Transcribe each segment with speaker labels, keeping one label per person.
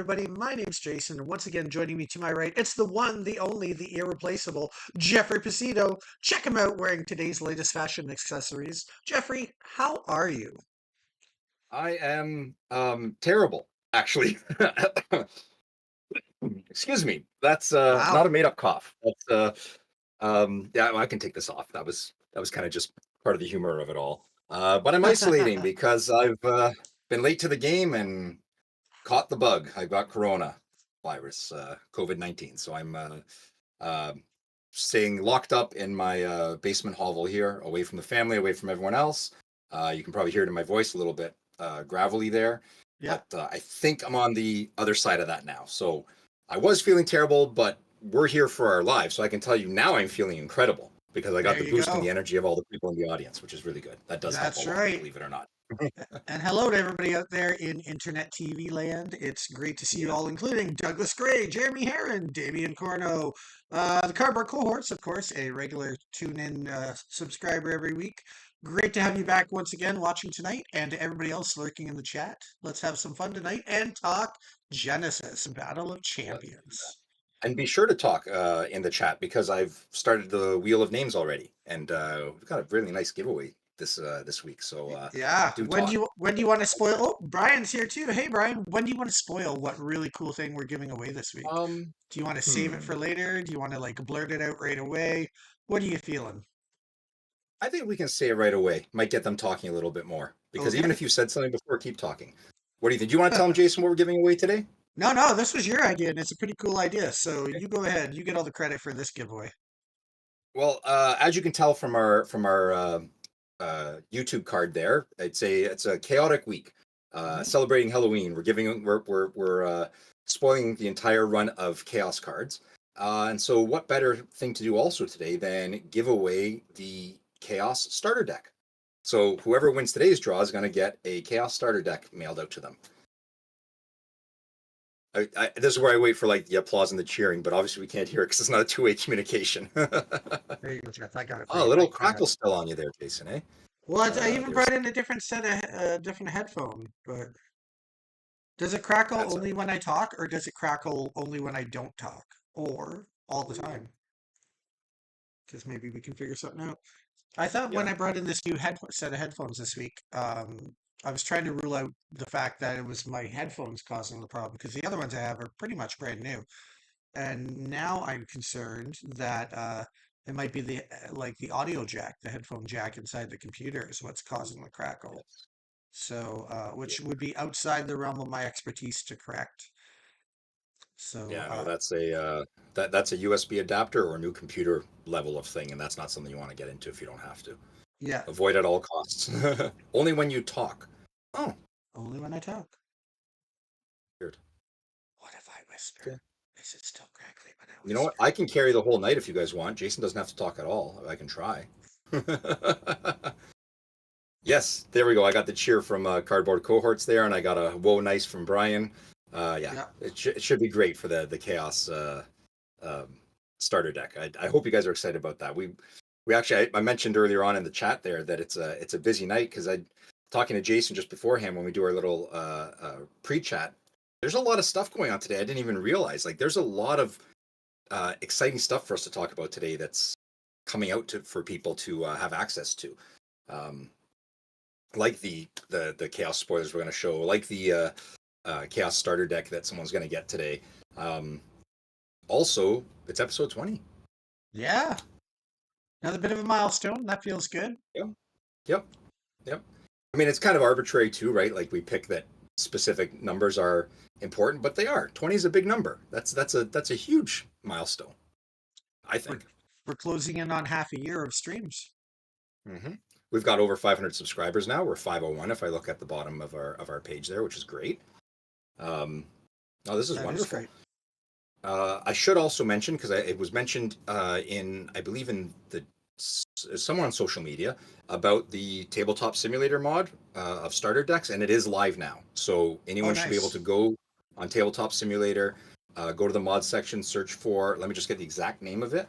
Speaker 1: everybody. My name's Jason, and once again, joining me to my right, it's the one, the only, the irreplaceable Jeffrey Pacito. Check him out wearing today's latest fashion accessories. Jeffrey, how are you?
Speaker 2: I am terrible, actually. Excuse me. That's not a
Speaker 1: Wow.
Speaker 2: made up cough. That's yeah, I can take this off. That was kind of just part of the humor of it all. But I'm isolating because I've been late to the game and caught the bug. I got corona virus, COVID-19. So I'm uh, staying locked up in my basement hovel here, away from the family, away from everyone else. You can probably hear it in my voice a little bit gravelly there,
Speaker 1: Yeah,
Speaker 2: but I think I'm on the other side of that now. So I was feeling terrible, but we're here for our lives. So I can tell you now I'm feeling incredible because I got
Speaker 1: there
Speaker 2: the
Speaker 1: you
Speaker 2: boost in
Speaker 1: go.
Speaker 2: the energy of all the people in the audience, which is really good. That does help a
Speaker 1: That's
Speaker 2: lot,
Speaker 1: right.
Speaker 2: believe it or not.
Speaker 1: And hello to everybody out there in Internet TV land. It's great to see you
Speaker 2: Yeah.
Speaker 1: all, including Douglas Gray, Jeremy Herron, Damian Corno, the Cardboard Cohorts, of course, a regular tune-in subscriber every week. Great to have you back once again watching tonight, and to everybody else lurking in the chat. Let's have some fun tonight and talk Genesis Battle of
Speaker 2: Let's do that.
Speaker 1: Champions.
Speaker 2: And be sure to talk in the chat because I've started the wheel of names already, and we've got a really nice giveaway this week. So
Speaker 1: Yeah,
Speaker 2: do talk.
Speaker 1: when do you want to spoil? Oh, Brian's here too. Hey, Brian, when do you want to spoil what really cool thing we're giving away this week?
Speaker 2: Um,
Speaker 1: Do you want to save it for
Speaker 2: hmm.
Speaker 1: later? Do you want to like blurt it out right away? What are you feeling?
Speaker 2: I think we can say it right away. Might get them talking a little bit more because even
Speaker 1: Okay.
Speaker 2: if you said something before, keep talking. What do you think? Do you want to tell them, Jason, what we're giving away today?
Speaker 1: No, no, this was your idea, and it's a pretty cool idea. So you go ahead. You get all the credit for this giveaway.
Speaker 2: Well, as you can tell from our YouTube card there, it's a chaotic week.
Speaker 1: Mhm.
Speaker 2: Celebrating Halloween, we're spoiling the entire run of Chaos cards. And so, what better thing to do also today than give away the Chaos starter deck? So, whoever wins today's draw is going to get a Chaos starter deck mailed out to them. This is where I wait for like the applause and the cheering, but obviously we can't hear it because it's not a two-way communication.
Speaker 1: There you go, Jeff. I got it for
Speaker 2: Oh, a
Speaker 1: you
Speaker 2: little
Speaker 1: right there.
Speaker 2: crackle still on you there, Jason, eh?
Speaker 1: Well, I even
Speaker 2: There's
Speaker 1: brought in a different set of different headphone. But does it crackle
Speaker 2: that's a
Speaker 1: only when I talk, or does it crackle only when I don't talk, or all the
Speaker 2: Ooh,
Speaker 1: time? Because maybe we can figure something out. I thought when
Speaker 2: yeah.
Speaker 1: I brought in this new set of headphones this week, I was trying to rule out the fact that it was my headphones causing the problem because the other ones I have are pretty much brand new. And now I'm concerned that it might be like the audio jack, the headphone jack inside the computer is what's causing the crackle.
Speaker 2: Yes.
Speaker 1: So,
Speaker 2: Yeah.
Speaker 1: which would be outside the realm of my expertise to correct. So,
Speaker 2: Yeah, no, that's a USB adapter or a new computer level of thing, and that's not something you want to get into if you don't have to.
Speaker 1: yeah,
Speaker 2: Avoid at all costs. Only when you talk. Oh,
Speaker 1: only when I talk.
Speaker 2: weird.
Speaker 1: What if I whisper?
Speaker 2: Okay.
Speaker 1: Is it still crackly when I
Speaker 2: You know what?
Speaker 1: whisper?
Speaker 2: I can carry the whole night if you guys want. Jason doesn't have to talk at all. I can try. Yes, there we go. I got the cheer from Cardboard Cohorts there, and I got a whoa nice from Brian. Yeah,
Speaker 1: Yeah.
Speaker 2: it should be great for the Chaos um, starter deck. I hope you guys are excited about that. We actually I mentioned earlier on in the chat there that it's a busy night because I talking to Jason just beforehand when we do our little pre-chat. There's a lot of stuff going on today. I didn't even realize. Like, there's a lot of exciting stuff for us to talk about today that's coming out for people to have access to. Um, like the chaos spoilers we're going to show, like the chaos starter deck that someone's going to get today. Um, Also, it's episode 20.
Speaker 1: Yeah. Another bit of a milestone. That feels good.
Speaker 2: Yep, yep, yep. I mean, it's kind of arbitrary too, right? Like we pick that specific numbers are important, but they are. 20 is a big number. That's a huge milestone, I
Speaker 1: We're
Speaker 2: think.
Speaker 1: we're closing in on half a year of streams.
Speaker 2: hmm We've got over 500 subscribers now. We're 501 if I look at the bottom of our page there, which is great. Um, oh, this is
Speaker 1: That is
Speaker 2: wonderful.
Speaker 1: great.
Speaker 2: I should also mention because it was mentioned in I believe in the someone on social media about the tabletop simulator mod of starter decks, and it is live now. So
Speaker 1: Oh,
Speaker 2: anyone should be able to
Speaker 1: nice.
Speaker 2: go on tabletop simulator, go to the mod section, search for. Let me just get the exact name of it.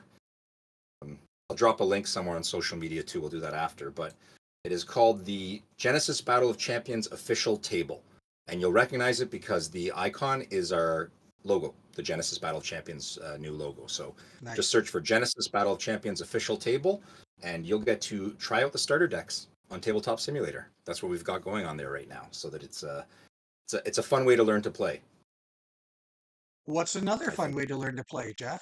Speaker 2: I'll drop a link somewhere on social media too. We'll do that after, but it is called the Genesis Battle of Champions official table. and you'll recognize it because the icon is our logo, the Genesis Battle Champions new logo. So just
Speaker 1: Nice.
Speaker 2: search for Genesis Battle Champions official table, and you'll get to try out the starter decks on Tabletop Simulator. That's what we've got going on there right now, so that it's a fun way to learn to play.
Speaker 1: What's another
Speaker 2: I
Speaker 1: fun
Speaker 2: think
Speaker 1: way to learn to play, Jeff?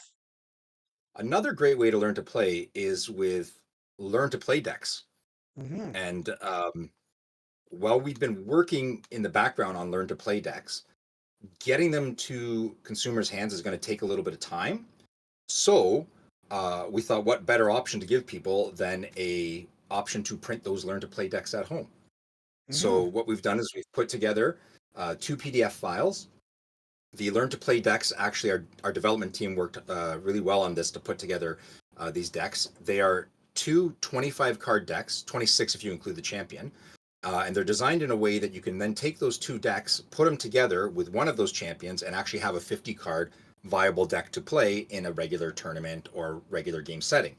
Speaker 2: another great way to learn to play is with learn to play decks.
Speaker 1: Hmm.
Speaker 2: And while we've been working in the background on learn to play decks, getting them to consumers' hands is going to take a little bit of time. So we thought, what better option to give people than a option to print those learn to play decks at home? So
Speaker 1: Hmm.
Speaker 2: what we've done is we've put together two PDF files. The learn to play decks, actually, our development team worked really well on this to put together these decks. They are two 25 card decks, 26 if you include the champion. And they're designed in a way that you can then take those two decks, put them together with one of those champions, and actually have a 50 card viable deck to play in a regular tournament or regular game setting.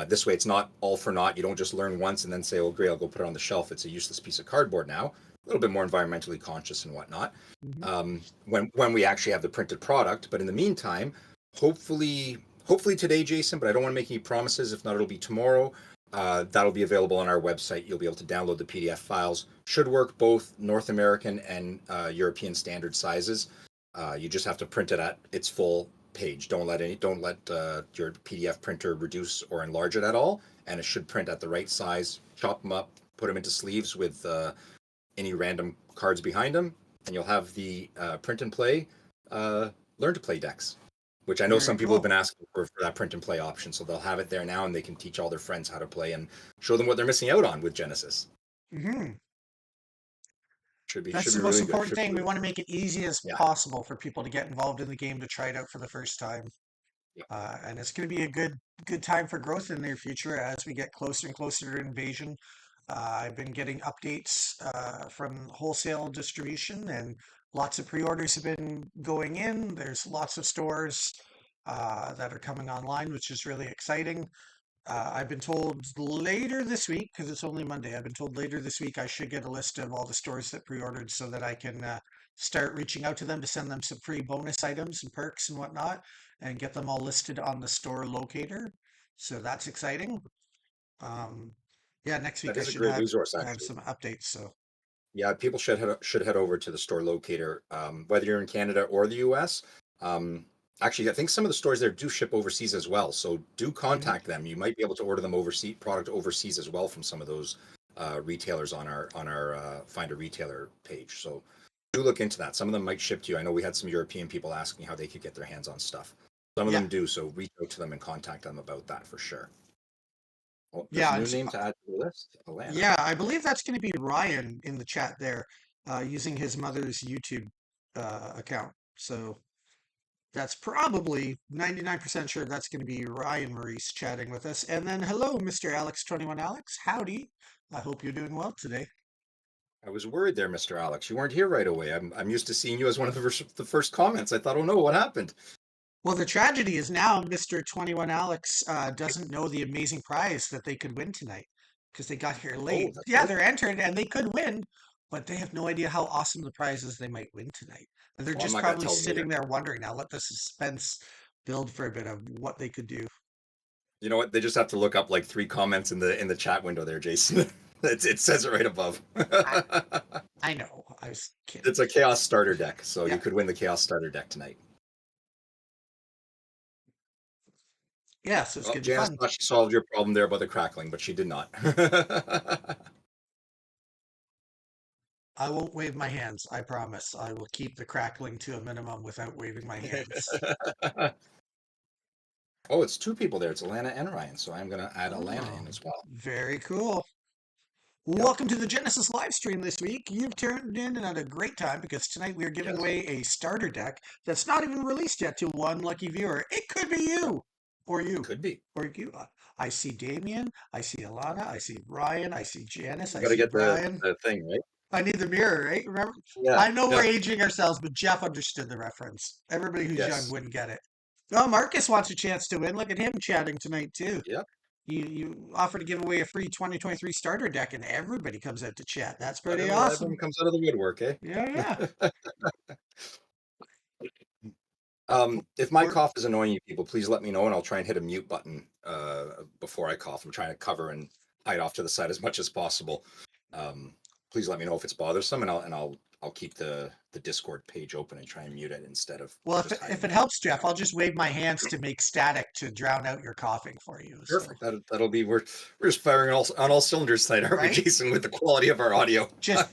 Speaker 2: This way, it's not all for naught. You don't just learn once and then say, "Oh, great, I'll go put it on the shelf." It's a useless piece of cardboard now. A little bit more environmentally conscious and whatnot.
Speaker 1: Hmm.
Speaker 2: When we actually have the printed product, but in the meantime, hopefully today, Jason. But I don't want to make any promises. If not, it'll be tomorrow. That'll be available on our website. You'll be able to download the PDF files. Should work both North American and European standard sizes. You just have to print it at its full page. Don't let your PDF printer reduce or enlarge it at all, and it should print at the right size. Chop them up, put them into sleeves with any random cards behind them, and you'll have the print and play, learn to play decks, which I know
Speaker 1: Very
Speaker 2: some people have
Speaker 1: cool.
Speaker 2: been asking for that print and play option. So they'll have it there now, and they can teach all their friends how to play and show them what they're missing out on with Genesis.
Speaker 1: Hmm.
Speaker 2: Should be
Speaker 1: That's
Speaker 2: should
Speaker 1: the
Speaker 2: be
Speaker 1: most
Speaker 2: really good.
Speaker 1: important
Speaker 2: Should be
Speaker 1: thing. We
Speaker 2: really
Speaker 1: want to make it easy as
Speaker 2: yeah
Speaker 1: possible for people to get involved in the game to try it out for the first time.
Speaker 2: yeah.
Speaker 1: And it's going to be a good time for growth in the near future as we get closer and closer to invasion. I've been getting updates from wholesale distribution, and lots of pre-orders have been going in. There's lots of stores that are coming online, which is really exciting. I've been told later this week, because it's only Monday, I've been told later this week I should get a list of all the stores that pre-ordered so that I can start reaching out to them to send them some free bonus items and perks and whatnot and get them all listed on the store locator. So that's exciting. Um, yeah, next week
Speaker 2: That
Speaker 1: I
Speaker 2: is a
Speaker 1: should
Speaker 2: great resource,
Speaker 1: have
Speaker 2: actually.
Speaker 1: some updates. So
Speaker 2: Yeah, people should head over to the store locator, whether you're in Canada or the US. Actually, I think some of the stores there do ship overseas as well. So do
Speaker 1: mhm.
Speaker 2: contact them. You might be able to order them overseas product overseas as well from some of those retailers on our Find a Retailer page. So do look into that. Some of them might ship to you. I know we had some European people asking how they could get their hands on stuff. Some of
Speaker 1: Yeah,
Speaker 2: them do. So reach out to them and contact them about that for sure. Oh, there's a
Speaker 1: yeah,
Speaker 2: new name to add to the list, Alana.
Speaker 1: yeah. I believe that's going to be Ryan in the chat there, using his mother's YouTube account. So. That's probably 99% sure that's going to be Ryan Maurice chatting with us. And then, hello, Mr. Alex 21 Alex. Howdy. I hope you're doing well today.
Speaker 2: I was worried there, Mr. Alex. You weren't here right away. I'm used to seeing you as one of the first comments. I thought, oh no, what happened?
Speaker 1: Well, the tragedy is now Mr. 21 Alex doesn't know the amazing prize that they could win tonight because they got here
Speaker 2: Oh,
Speaker 1: late.
Speaker 2: that's
Speaker 1: Yeah,
Speaker 2: right.
Speaker 1: they're entered and they could win, but they have no idea how awesome the prizes they might win tonight. And they're
Speaker 2: Well, I'm
Speaker 1: just
Speaker 2: not going to
Speaker 1: probably
Speaker 2: tell them either.
Speaker 1: sitting there wondering now, let the suspense build for a bit of what they could do.
Speaker 2: You know what? They just have to look up like three comments in the chat window there, Jason. It says it right above.
Speaker 1: I, I know. I was kidding.
Speaker 2: It's a chaos starter deck, so you
Speaker 1: Yeah.
Speaker 2: could win the chaos starter deck tonight.
Speaker 1: Yeah, so it's
Speaker 2: Well,
Speaker 1: going to be
Speaker 2: Janice
Speaker 1: fun.
Speaker 2: thought she solved your problem there about the crackling, but she did not.
Speaker 1: I won't wave my hands. I promise. I will keep the crackling to a minimum without waving my hands.
Speaker 2: Oh, it's two people there. It's Alana and Ryan, so I'm going to add Alana
Speaker 1: Oh,
Speaker 2: in as well.
Speaker 1: very cool.
Speaker 2: Yep.
Speaker 1: Welcome to the Genesis live stream this week. You've turned in and had a great time because tonight we are giving
Speaker 2: Yes.
Speaker 1: away a starter deck that's not even released yet to one lucky viewer. It could be you, or
Speaker 2: It
Speaker 1: you,
Speaker 2: could be.
Speaker 1: or you. I see Damien. I see Alana. I see Ryan. I see Janice.
Speaker 2: You
Speaker 1: I
Speaker 2: got to
Speaker 1: see
Speaker 2: get the
Speaker 1: Brian.
Speaker 2: the thing right.
Speaker 1: I need the mirror, right? Remember?
Speaker 2: Yeah.
Speaker 1: I know we're
Speaker 2: Yeah.
Speaker 1: aging ourselves, but Jeff understood the reference. Everybody who's young
Speaker 2: Yes.
Speaker 1: wouldn't get it. Oh, Marcus wants a chance to win. Look at him chatting tonight, too.
Speaker 2: Yep.
Speaker 1: You offer to give away a free 2023 starter deck, and everybody comes out to chat. That's pretty
Speaker 2: Everyone
Speaker 1: awesome.
Speaker 2: comes out of the woodwork, eh?
Speaker 1: Yeah, yeah.
Speaker 2: If my
Speaker 1: Or
Speaker 2: cough is annoying you people, please let me know, and I'll try and hit a mute button before I cough. I'm trying to cover and hide off to the side as much as possible. Um, Please let me know if it's bothersome, and I'll keep the Discord page open and try and mute it instead of
Speaker 1: well,
Speaker 2: just
Speaker 1: if
Speaker 2: hiding
Speaker 1: it
Speaker 2: it.
Speaker 1: helps, Jeff, I'll just wave my hands to make static to drown out your coughing for you. So,
Speaker 2: Perfect. That'll be we're just firing on all cylinders tonight, aren't we,
Speaker 1: right?
Speaker 2: Jason? With the quality of our audio.
Speaker 1: Just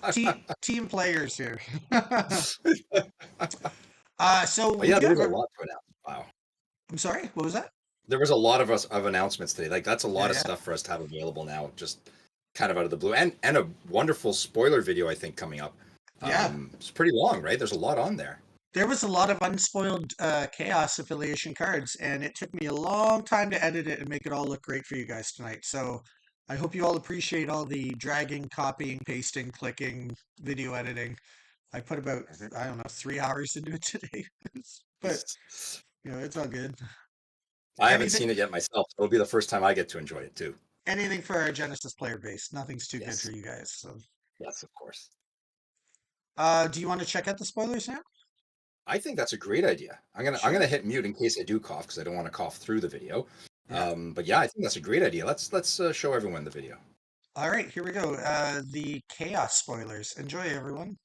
Speaker 1: team players here. So
Speaker 2: But
Speaker 1: we
Speaker 2: yeah,
Speaker 1: do
Speaker 2: there was
Speaker 1: have
Speaker 2: a
Speaker 1: a.
Speaker 2: lot to announce. Wow.
Speaker 1: I'm sorry. What was that?
Speaker 2: There was a lot of announcements today. Like that's a
Speaker 1: Yeah,
Speaker 2: lot of
Speaker 1: yeah,
Speaker 2: stuff for us to have available now, just kind of out of the blue. And a wonderful spoiler video, I think, coming up.
Speaker 1: yeah.
Speaker 2: It's pretty long, right? There's a lot on there.
Speaker 1: There was a lot of unspoiled chaos affiliation cards, and it took me a long time to edit it and make it all look great for you guys tonight. So I hope you all appreciate all the dragging, copying, pasting, clicking, video editing. I put about,
Speaker 2: Mhm.
Speaker 1: I don't know, 3 hours into it today. But, it's all good.
Speaker 2: I haven't
Speaker 1: Anything
Speaker 2: seen it yet myself. It'll be the first time I get to enjoy it too.
Speaker 1: anything for our Genesis player base. Nothing's too good for
Speaker 2: Yes.
Speaker 1: you guys. So
Speaker 2: Yes, of course.
Speaker 1: do you want to check out the spoilers now?
Speaker 2: I think that's a great idea. I'm
Speaker 1: Sure.
Speaker 2: gonna hit mute in case I do cough because I don't want to cough through the video.
Speaker 1: Yeah.
Speaker 2: But yeah, I think that's a great idea. Let's show everyone the video.
Speaker 1: All right, here we go. The chaos spoilers. Enjoy, everyone.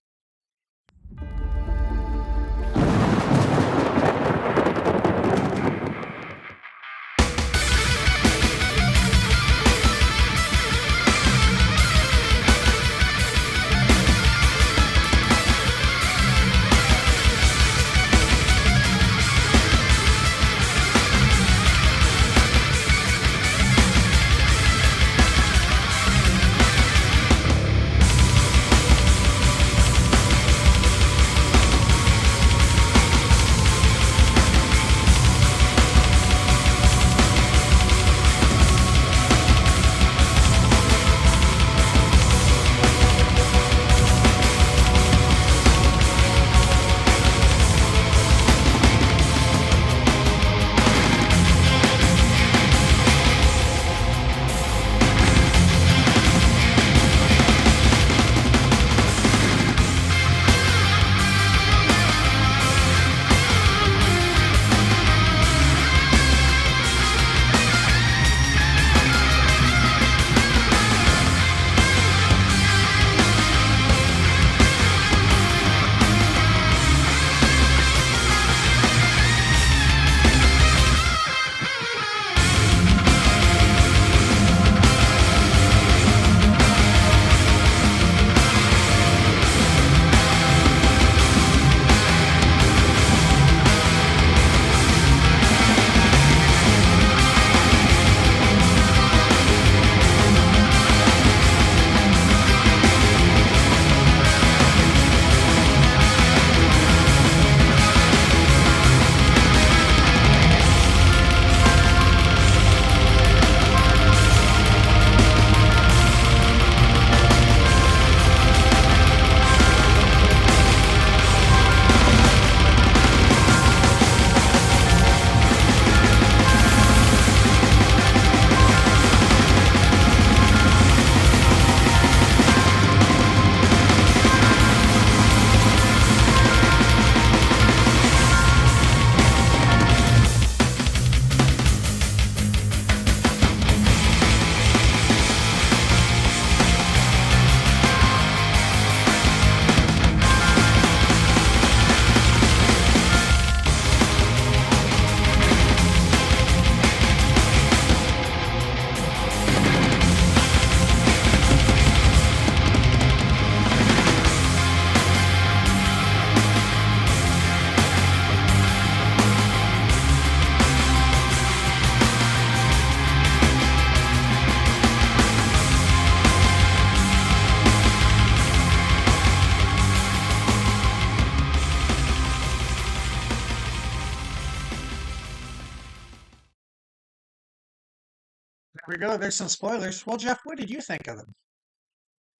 Speaker 1: There we go. There's some spoilers. Well, Jeff, what did you think of them?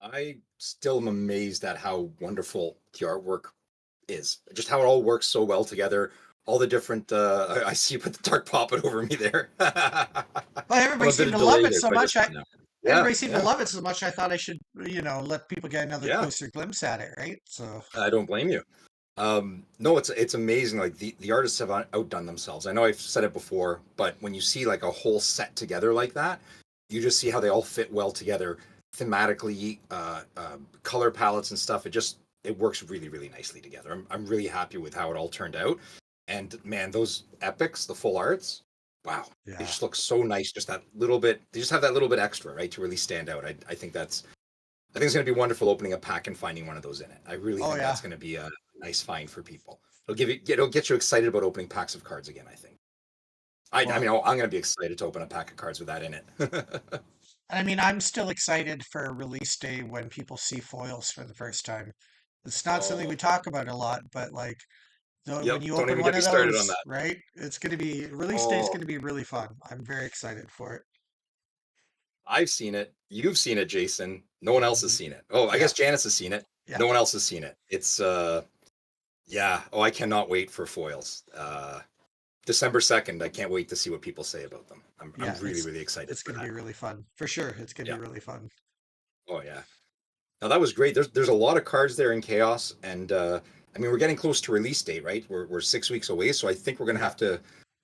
Speaker 2: I still am amazed at how wonderful the artwork is. Just how it all works so well together. All the different I see you put the dark poppet over me there.
Speaker 1: Well, everybody everybody
Speaker 2: a bit
Speaker 1: seemed
Speaker 2: of
Speaker 1: to love
Speaker 2: delay
Speaker 1: it
Speaker 2: there,
Speaker 1: so
Speaker 2: so I
Speaker 1: much.
Speaker 2: just
Speaker 1: I
Speaker 2: let you know. Yeah,
Speaker 1: Everybody seemed to
Speaker 2: yeah,
Speaker 1: love it so much. I thought I should, let people get another
Speaker 2: yeah.
Speaker 1: closer glimpse at it, right? So
Speaker 2: I don't blame you. No, it's amazing. Like the artists have outdone themselves. I know I've said it before, but when you see like a whole set together like that, you just see how they all fit well together thematically, color palettes and stuff. It works really really nicely together. I'm really happy with how it all turned out. And man, those epics, the full arts, wow, they
Speaker 1: yeah.
Speaker 2: just look so nice. Just that little bit, they just have that little bit extra, right, to really stand out. I think it's going to be wonderful opening a pack and finding one of those in it. I really
Speaker 1: Oh
Speaker 2: think
Speaker 1: yeah.
Speaker 2: that's going to be a nice find for people. It'll get you excited about opening packs of cards again. I think. I mean,
Speaker 1: Well,
Speaker 2: I'm going to be excited to open a pack of cards with that in it.
Speaker 1: I mean, I'm still excited for release day when people see foils for the first time. It's not something
Speaker 2: Oh,
Speaker 1: we talk about a lot, but like when
Speaker 2: yep.
Speaker 1: you
Speaker 2: Don't
Speaker 1: open
Speaker 2: even
Speaker 1: one
Speaker 2: get me
Speaker 1: of
Speaker 2: started on
Speaker 1: those,
Speaker 2: that.
Speaker 1: right? It's gonna be release day is
Speaker 2: Oh,
Speaker 1: gonna be really fun. I'm very excited for it.
Speaker 2: I've seen it. You've seen it, Jason. No one else has
Speaker 1: Mhm.
Speaker 2: seen it. Oh, I
Speaker 1: Yeah,
Speaker 2: guess Janice has seen it.
Speaker 1: yeah,
Speaker 2: No one else has seen it. It's yeah. Oh, I cannot wait for foils. December 2nd. I can't wait to see what people say about them. I'm
Speaker 1: yeah.
Speaker 2: really really excited
Speaker 1: It's
Speaker 2: for
Speaker 1: gonna be
Speaker 2: that.
Speaker 1: really fun for sure. It's gonna be
Speaker 2: Yeah.
Speaker 1: really fun.
Speaker 2: Oh yeah. Now that was great. There's a lot of cards there in Chaos, and I mean we're getting close to release date, right? We're 6 weeks away, so I think we're gonna
Speaker 1: Yeah.
Speaker 2: have to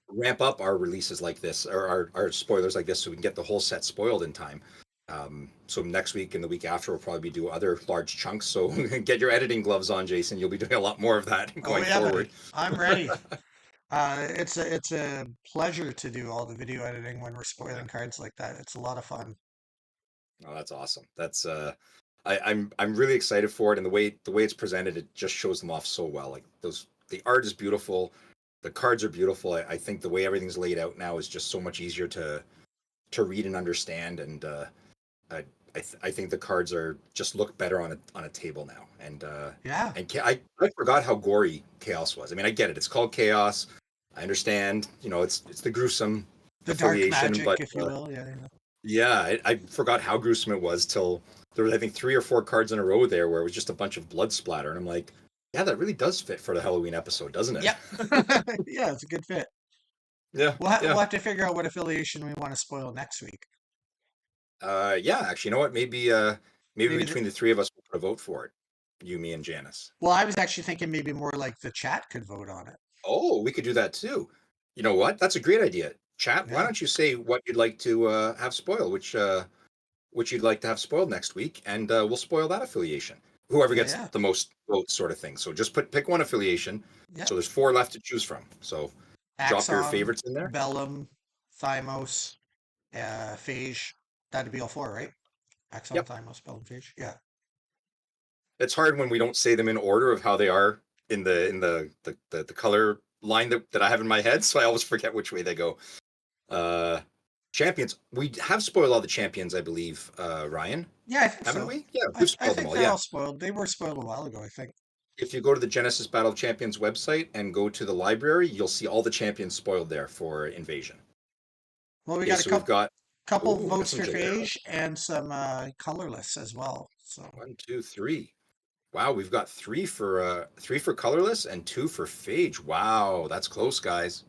Speaker 2: ramp up our releases like this, or our spoilers like this, so we can get the whole set spoiled in time. So next week and the week after, we'll probably do other large chunks. So get your editing gloves on, Jason. You'll be doing a lot more of that
Speaker 1: Oh
Speaker 2: going
Speaker 1: yeah,
Speaker 2: forward.
Speaker 1: buddy. I'm ready. It's a pleasure to do all the video editing when we're
Speaker 2: Yeah.
Speaker 1: spoiling cards like that. It's a lot of fun.
Speaker 2: Oh, that's awesome. That's I'm really excited for it, and the way it's presented, it just shows them off so well. Like the art is beautiful, the cards are beautiful. I think the way everything's laid out now is just so much easier to read and understand, and I I think the cards are just look better on a table now.
Speaker 1: Yeah.
Speaker 2: And I forgot how gory Chaos was. I mean, I get it. It's called Chaos. I understand. You know, it's the gruesome
Speaker 1: The dark
Speaker 2: affiliation,
Speaker 1: magic,
Speaker 2: but
Speaker 1: if you will. Yeah, yeah.
Speaker 2: yeah, I forgot how gruesome it was till there was, I think, 3 or 4 cards in a row there where it was just a bunch of blood splatter. And I'm like, yeah, that really does fit for the Halloween episode, doesn't it?
Speaker 1: Yep. Yeah, it's a good fit.
Speaker 2: Yeah,
Speaker 1: We'll
Speaker 2: yeah.
Speaker 1: have to figure out what affiliation we want to spoil next week.
Speaker 2: Yeah, actually, you know what? Maybe
Speaker 1: Maybe the,
Speaker 2: between the three of us, we'll put a vote for it. You, me, and Janice.
Speaker 1: well, I was actually thinking maybe more like the chat could vote on it.
Speaker 2: Oh, we could do that too. You know what? That's a great idea. Chat, why
Speaker 1: Yeah.
Speaker 2: don't you say what you'd like to have spoiled, which you'd like to have spoiled next week, and we'll spoil that affiliation. Whoever
Speaker 1: Yeah,
Speaker 2: gets
Speaker 1: yeah.
Speaker 2: the most votes, sort of thing. So just pick one affiliation.
Speaker 1: Yeah.
Speaker 2: So there's 4 left to choose from. So drop your
Speaker 1: Axon,
Speaker 2: favorites in there.
Speaker 1: Bellum, Thymos, Phage. That'd be all four, right? Axon,
Speaker 2: Yep.
Speaker 1: Thymos, Bellum, Phage. Yeah.
Speaker 2: It's hard when we don't say them in order of how they are in the color line that I have in my head, so I always forget which way they go. Uh, champions. We have spoiled all the champions, I believe, Ryan,
Speaker 1: Yeah, I think
Speaker 2: haven't
Speaker 1: so.
Speaker 2: we? Yeah,
Speaker 1: I,
Speaker 2: we've
Speaker 1: I
Speaker 2: spoiled them
Speaker 1: think
Speaker 2: all.
Speaker 1: they're
Speaker 2: Yeah.
Speaker 1: all spoiled. They were spoiled a while ago, I think.
Speaker 2: If you go to the Genesis Battle of Champions website and go to the library, you'll see all the champions spoiled there for Invasion.
Speaker 1: Well, we
Speaker 2: Okay,
Speaker 1: got a
Speaker 2: so we've
Speaker 1: couple
Speaker 2: got
Speaker 1: couple
Speaker 2: we got
Speaker 1: votes
Speaker 2: some
Speaker 1: for
Speaker 2: Genero.
Speaker 1: Phage and some colorless as well. So
Speaker 2: One, two, three. Wow, we've got three for colorless and 2 for Phage. Wow, that's close, guys.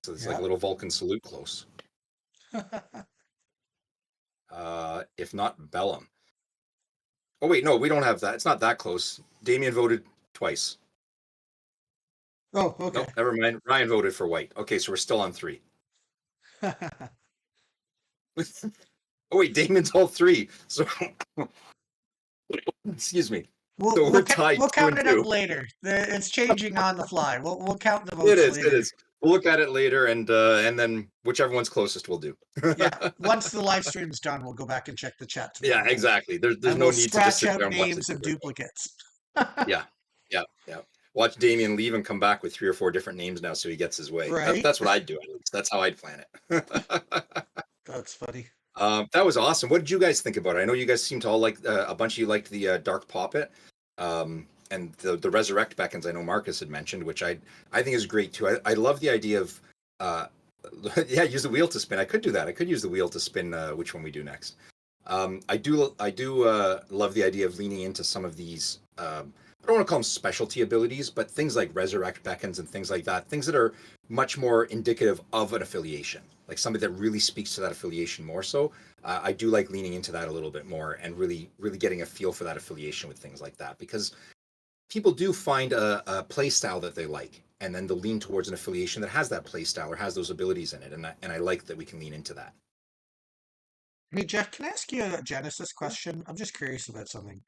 Speaker 2: So it's like
Speaker 1: yeah.
Speaker 2: a little Vulcan salute close. If not Bellum. Oh wait, no, we don't have that. It's not that close. Damien voted twice.
Speaker 1: Oh, okay.
Speaker 2: Nope, never mind. Ryan voted for white. Okay, so we're still on 3. Oh wait, Damon's all 3. So excuse me. So we're tied
Speaker 1: We'll
Speaker 2: two
Speaker 1: count
Speaker 2: and
Speaker 1: it up
Speaker 2: two.
Speaker 1: later. It's changing on the fly. We'll count the
Speaker 2: It
Speaker 1: votes
Speaker 2: is. It
Speaker 1: later.
Speaker 2: is. We'll look at it later, and then whichever one's closest, we'll do.
Speaker 1: Yeah. Once the live stream's done, we'll go back and check the chat
Speaker 2: Yeah,
Speaker 1: tomorrow night,
Speaker 2: exactly. There's
Speaker 1: and
Speaker 2: no
Speaker 1: we'll
Speaker 2: need to just
Speaker 1: scratch
Speaker 2: sit
Speaker 1: out
Speaker 2: there and watch the
Speaker 1: names of
Speaker 2: keyboard go.
Speaker 1: duplicates.
Speaker 2: Yeah, yeah, yeah. Watch Damien leave and come back with 3 or 4 different names now, so he gets his way.
Speaker 1: Right?
Speaker 2: That's what I'd do. At least that's how I'd plan it.
Speaker 1: That's funny.
Speaker 2: That was awesome. What did you guys think about it? I know you guys seem to all like a bunch of you liked the Dark Poppet, and the Resurrect Beckons. I know Marcus had mentioned, which I think is great too. I love the idea of uh, yeah, use the wheel to spin. I could do that. I could use the wheel to spin which one we do next. I do love the idea of leaning into some of these I don't want to call them specialty abilities, but things like resurrect beckons and things like that, things that are much more indicative of an affiliation, like somebody that really speaks to that affiliation more so. I do like leaning into that a little bit more and really getting a feel for that affiliation with things like that, because people do find a play style that they like, and then they'll lean towards an affiliation that has that play style or has those abilities in it, and I like that we can lean into that.
Speaker 1: Hey Jeff, can I ask you a Genesis
Speaker 2: Yeah.
Speaker 1: question? I'm just curious about something.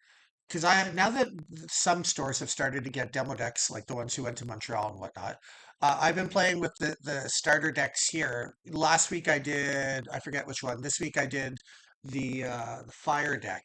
Speaker 1: Because now that some stores have started to get demo decks, like the ones who went to Montreal and whatnot, I've been playing with the starter decks here. Last week I did, I forget which one. This week I did the fire deck,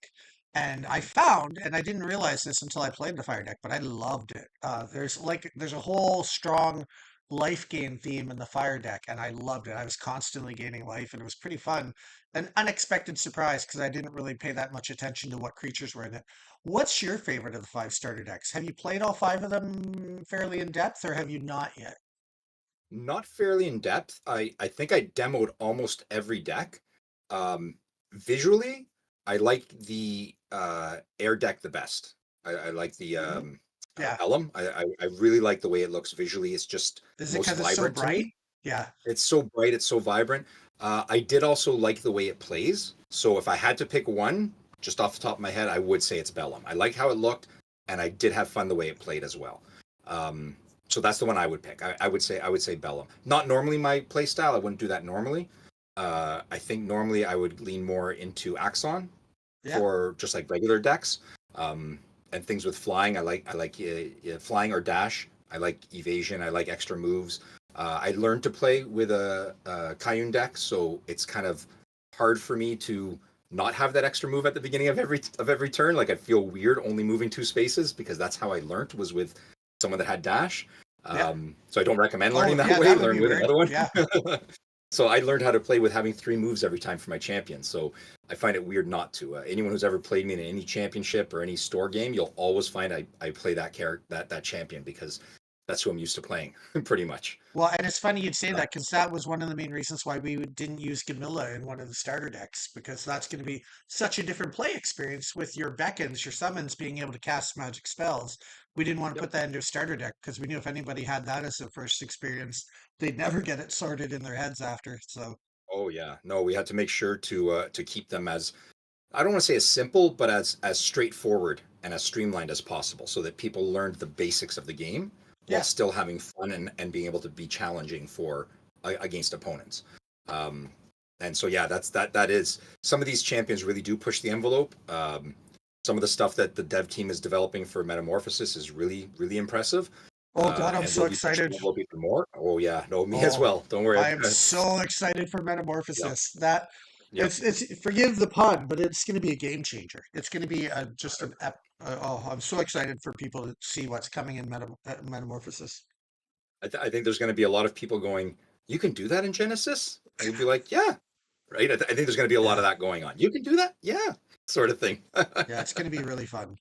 Speaker 1: and I found, and I didn't realize this until I played the fire deck, but I loved it. There's a whole strong life gain theme in the fire deck, and I loved it. I was constantly gaining life, and it was pretty fun. An unexpected surprise because I didn't really pay that much attention to what creatures were in it. What's your favorite of the five starter decks? Have you played all five of them fairly in depth, or have you not yet?
Speaker 2: Not fairly in depth. I think I demoed almost every deck. Um, Visually, I like the air deck the best. I like the
Speaker 1: Hmm. Yeah.
Speaker 2: Elm. I really like the way it looks visually. It's just
Speaker 1: Is it
Speaker 2: most
Speaker 1: because it's so
Speaker 2: vibrant to
Speaker 1: bright?
Speaker 2: me.
Speaker 1: Yeah.
Speaker 2: It's so bright, it's so vibrant. I did also like the way it plays. So if I had to pick one, just off the top of my head, I would say it's Bellum. I like how it looked, and I did have fun the way it played as well. Um, so that's the one I would pick. I would say Bellum. Not normally my play style. I wouldn't do that normally. I think normally I would lean more into Axon
Speaker 1: Yeah.
Speaker 2: for just like regular decks, um, and things with flying. I like flying or dash. I like evasion. I like extra moves. I learned to play with a Kayun deck, so it's kind of hard for me to not have that extra move at the beginning of every turn. Like I feel weird only moving two spaces because that's how I learned was with someone that had dash.
Speaker 1: Yeah.
Speaker 2: So I don't recommend learning
Speaker 1: Oh,
Speaker 2: that
Speaker 1: yeah,
Speaker 2: way.
Speaker 1: that would be
Speaker 2: Learn with
Speaker 1: weird.
Speaker 2: another one.
Speaker 1: Yeah.
Speaker 2: So I learned how to play with having three moves every time for my champion. So I find it weird not to. Anyone who's ever played me in any championship or any store game, you'll always find I play that character that champion because that's who I'm used to playing, pretty much.
Speaker 1: Well, and it's funny you'd say
Speaker 2: Uh,
Speaker 1: that because that was one of the main reasons why we didn't use Gamilla in one of the starter decks because that's going to be such a different play experience with your beckons, your summons being able to cast magic spells. We didn't want to
Speaker 2: yep.
Speaker 1: put that into a starter deck because we knew if anybody had that as their first experience, they'd never get it sorted in their heads after. So,
Speaker 2: Oh yeah. No, we had to make sure to keep them as, I don't want to say as simple, but as straightforward and as streamlined as possible, so that people learned the basics of the game while
Speaker 1: yeah.
Speaker 2: still having fun and being able to be challenging for against opponents. Um, and so yeah, that is some of these champions really do push the envelope. Some of the stuff that the dev team is developing for Metamorphosis is really impressive,
Speaker 1: Oh, God, I'm
Speaker 2: and
Speaker 1: so
Speaker 2: we'll be pushing
Speaker 1: excited.
Speaker 2: the envelope even more. Oh yeah, no, me as
Speaker 1: Oh,
Speaker 2: well. Don't worry.
Speaker 1: I am so excited for
Speaker 2: Yep,
Speaker 1: Metamorphosis. That
Speaker 2: yep.
Speaker 1: it's forgive the pun, but it's going to be a game changer. It's going to be just an
Speaker 2: 100%.
Speaker 1: oh, I'm so excited for people to see what's coming in Metamorphosis.
Speaker 2: I think there's going to be a lot of people going, "You can do that in Genesis," and you'd be like, "Yeah, right." I think there's going to be a lot
Speaker 1: Yeah,
Speaker 2: of that going on. You can do that, yeah, sort of thing.
Speaker 1: yeah, it's going to be really fun.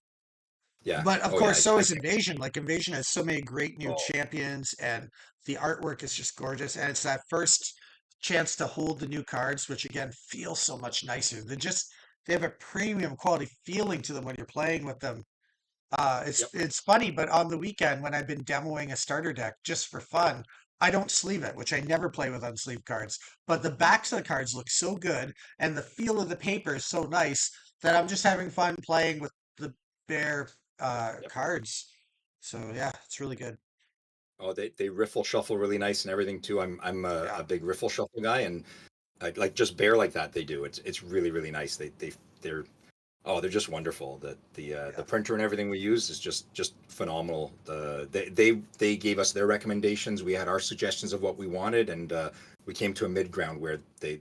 Speaker 2: Yeah.
Speaker 1: But of
Speaker 2: Oh yeah.
Speaker 1: course, so
Speaker 2: I
Speaker 1: is
Speaker 2: think.
Speaker 1: Invasion. Like Invasion has so many great new
Speaker 2: Oh,
Speaker 1: champions, and the artwork is just gorgeous. And it's that first chance to hold the new cards, which again feels so much nicer. They have a premium quality feeling to them when you're playing with them.
Speaker 2: yep.
Speaker 1: It's funny, but on the weekend when I've been demoing a starter deck just for fun, I don't sleeve it, which I never play with unsleeved cards. But the backs of the cards look so good, and the feel of the paper is so nice that I'm just having fun playing with the bare
Speaker 2: Yep.
Speaker 1: cards. So yeah, it's really good.
Speaker 2: Oh, they riffle shuffle really nice and everything too. I'm
Speaker 1: Yeah,
Speaker 2: a big riffle shuffle guy, and like just bear like that they do. It's really nice. They're Oh, they're just wonderful. The
Speaker 1: yeah.
Speaker 2: printer and everything we use is just phenomenal. They gave us their recommendations. We had our suggestions of what we wanted, and we came to a mid ground where they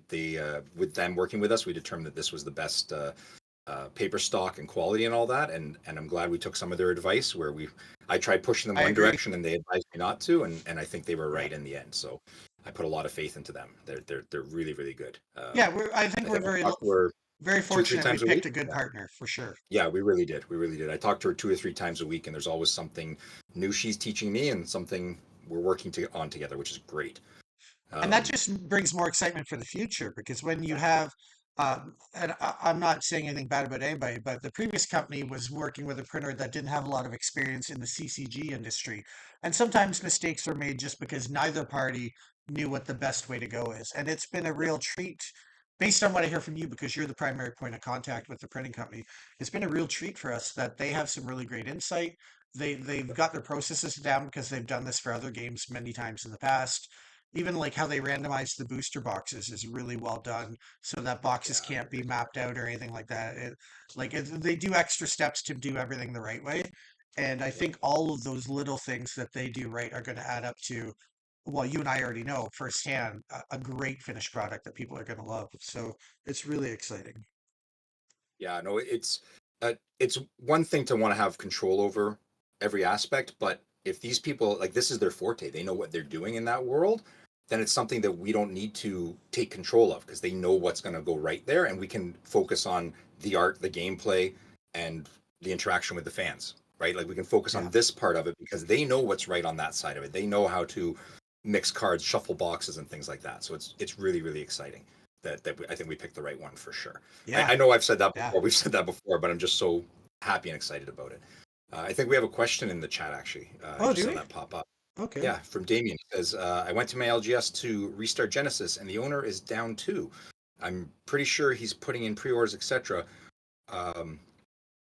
Speaker 2: with them working with us, we determined that this was the best paper stock and quality and all that. And I'm glad we took some of their advice. Where I tried pushing them
Speaker 1: I
Speaker 2: one
Speaker 1: agree.
Speaker 2: direction and they advised me not to, and I think they were
Speaker 1: Yeah,
Speaker 2: right in the end. So I put a lot of faith into them. They're really good.
Speaker 1: yeah. I think
Speaker 2: I
Speaker 1: we're
Speaker 2: think I talked to her
Speaker 1: very
Speaker 2: two or three
Speaker 1: fortunate. We
Speaker 2: times a week.
Speaker 1: picked a good partner for sure.
Speaker 2: Yeah, we really did. We really did. I talked to her two or three times a week, and there's always something new she's teaching me and something we're working on together, which is great.
Speaker 1: And that
Speaker 2: Um,
Speaker 1: just brings more excitement for the future because when you
Speaker 2: exactly.
Speaker 1: have And I'm not saying anything bad about anybody, but the previous company was working with a printer that didn't have a lot of experience in the CCG industry. And sometimes mistakes were made just because neither party knew what the best way to go is. And it's been a
Speaker 2: Yep.
Speaker 1: real treat, based on what I hear from you, because you're the primary point of contact with the printing company. It's been a real treat for us that they have some really great insight. They've got their processes down because they've done this for other games many times in the past. Even like how they randomize the booster boxes is really well done so that boxes
Speaker 2: Yeah.
Speaker 1: can't be mapped out or anything like that. They do extra steps to do everything the right way. And I
Speaker 2: Yep.
Speaker 1: think all of those little things that they do right are going to add up to, well, you and I already know firsthand, a great finished product that people are going to love. So it's really exciting.
Speaker 2: Yeah, no, it's one thing to want to have control over every aspect, but if these people like this is their forte, they know what they're doing in that world, then it's something that we don't need to take control of because they know what's going to go right there, and we can focus on the art, the gameplay, and the interaction with the fans, right? Like we can focus on
Speaker 1: Yeah.
Speaker 2: this part of it because they know what's right on that side of it. They know how to mix cards, shuffle boxes, and things like that. So it's really really exciting I think we picked the right one for sure. I
Speaker 1: Yeah.
Speaker 2: know I've said that
Speaker 1: Yeah.
Speaker 2: before. We've said that before, but I'm just so happy and excited about it. I think we have a question in the chat actually. I
Speaker 1: Oh,
Speaker 2: just
Speaker 1: do
Speaker 2: saw
Speaker 1: we?
Speaker 2: that pop up.
Speaker 1: Okay.
Speaker 2: Yeah, from Damien. He says, I went to my LGS to restart Genesis and the owner is down too. I'm pretty sure he's putting in pre-orders, etc. Um,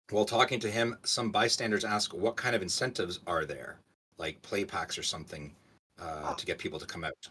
Speaker 2: while talking to him, some bystanders ask what kind of incentives are there, like play packs or something,
Speaker 1: Ah.
Speaker 2: to get people to come out.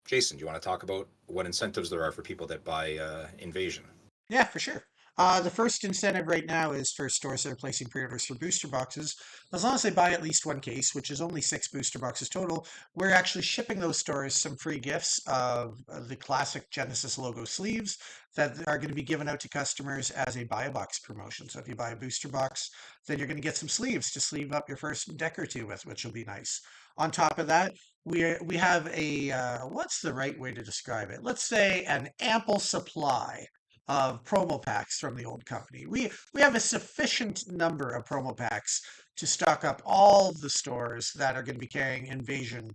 Speaker 2: Jason, do you want to talk about what incentives there are for people that buy Invasion?
Speaker 1: Yeah, for sure. The first incentive right now is for stores that are placing pre-orders for booster boxes. As long as they buy at least one case, which is only 6 booster boxes total, we're actually shipping those stores some free gifts of the classic Genesis logo sleeves that are going to be given out to customers as a buy a box promotion. So if you buy a booster box, then you're going to get some sleeves to sleeve up your first deck or two with, which will be nice. On top of that, we have a what's the right way to describe it? Let's say an ample supply of promo packs from the old company. We have a sufficient number of promo packs to stock up all of the stores that are going to be carrying Invasion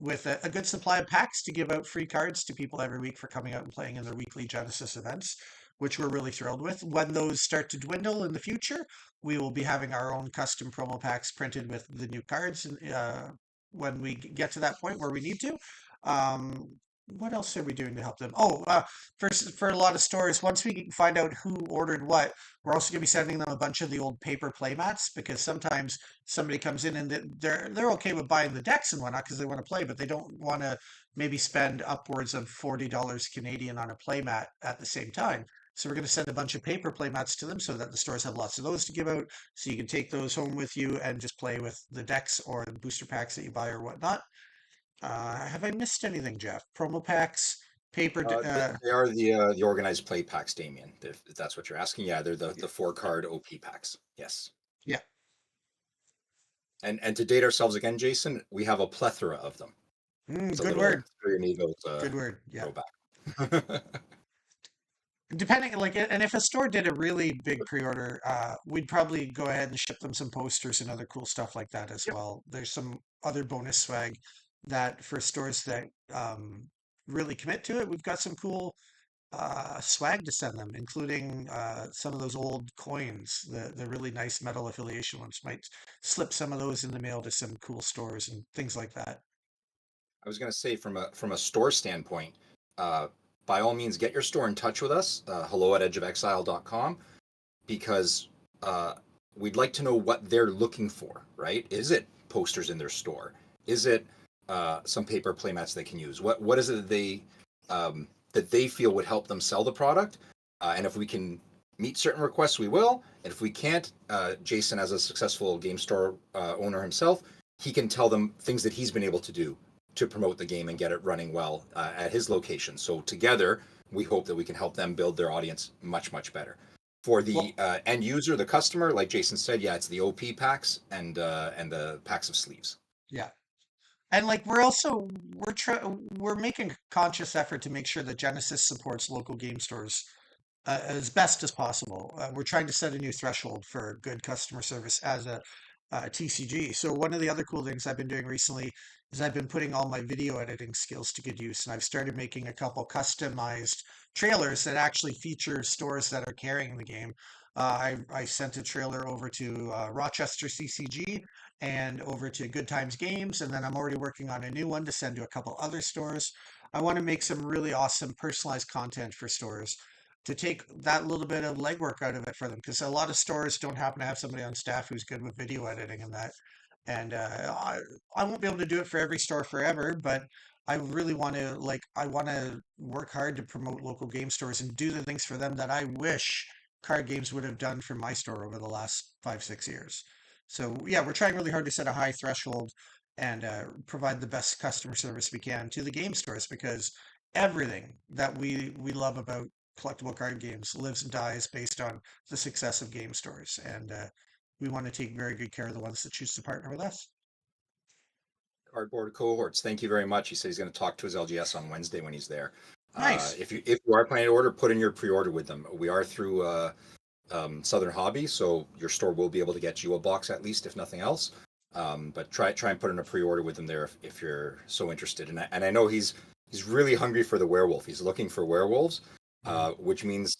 Speaker 1: with a good supply of packs to give out free cards to people every week for coming out and playing in their weekly Genesis events, which we're really thrilled with. When those start to dwindle in the future, we will be having our own custom promo packs printed with the new cards when we get to that point where we need to. What else are we doing to help them? For a lot of stores, once we find out who ordered what, we're also going to be sending them a bunch of the old paper playmats because sometimes somebody comes in and they're okay with buying the decks and whatnot because they want to play, but they don't want to maybe spend upwards of $40 Canadian on a playmat at the same time. So we're going to send a bunch of paper playmats to them so that the stores have lots of those to give out. So you can take those home with you and just play with the decks or the booster packs that you buy or whatnot. Have I missed anything, Jeff? Promo packs, paper.
Speaker 2: They are the organized play packs, Damien. If that's what you're asking, yeah, they're the
Speaker 1: Yeah,
Speaker 2: four card OP packs. Yes,
Speaker 1: yeah.
Speaker 2: and to date ourselves again, Jason, we have a plethora of them. It's a
Speaker 1: Good
Speaker 2: little
Speaker 1: word.
Speaker 2: three amigos
Speaker 1: Good word. Yeah.
Speaker 2: throwback.
Speaker 1: Depending, like, and if a store did a really big pre-order, we'd probably go ahead and ship them some posters and other cool stuff like that as
Speaker 2: Yep.
Speaker 1: well. There's some other bonus swag that for stores that really commit to it, we've got some cool swag to send them, including some of those old coins, the really nice metal affiliation ones. Might slip some of those in the mail to some cool stores and things like that.
Speaker 2: I was going to say from a store standpoint, uh, by all means, get your store in touch with us. Hello at edgeofexile.com because uh, we'd like to know what they're looking for. Right? Is it posters in their store? Is it some paper playmats they can use? What is it that they feel would help them sell the product? And if we can meet certain requests, we will. And if we can't, Jason, as a successful game store owner himself, he can tell them things that he's been able to do to promote the game and get it running well at his location. So together, we hope that we can help them build their audience much better. For the
Speaker 1: Well,
Speaker 2: end user, the customer, like Jason said, yeah, it's the OP packs and the packs of sleeves.
Speaker 1: yeah. And like we're making a conscious effort to make sure that Genesis supports local game stores as best as possible. We're trying to set a new threshold for good customer service as a TCG. So one of the other cool things I've been doing recently is I've been putting all my video editing skills to good use, and I've started making a couple customized trailers that actually feature stores that are carrying the game. I sent a trailer over to Rochester CCG and over to Good Times Games, and then I'm already working on a new one to send to a couple other stores. I want to make some really awesome personalized content for stores to take that little bit of legwork out of it for them, because a lot of stores don't happen to have somebody on staff who's good with video editing and that. And I won't be able to do it for every store forever, but I really want to I want to work hard to promote local game stores and do the things for them that I wish card games would have done for my store over the last 5, 6 years. So yeah, we're trying really hard to set a high threshold and provide the best customer service we can to the game stores, because everything that we love about collectible card games lives and dies based on the success of game stores, and we want to take very good care of the ones that choose to partner with us.
Speaker 2: Cardboard cohorts. Thank you very much. He said he's going to talk to his LGS on Wednesday when he's there.
Speaker 1: Nice.
Speaker 2: If you are planning to order, put in your pre-order with them. We are through Southern Hobby, so your store will be able to get you a box at least, if nothing else. But try and put in a pre-order with them there if you're so interested. And I know he's really hungry for the werewolf. He's looking for werewolves, which means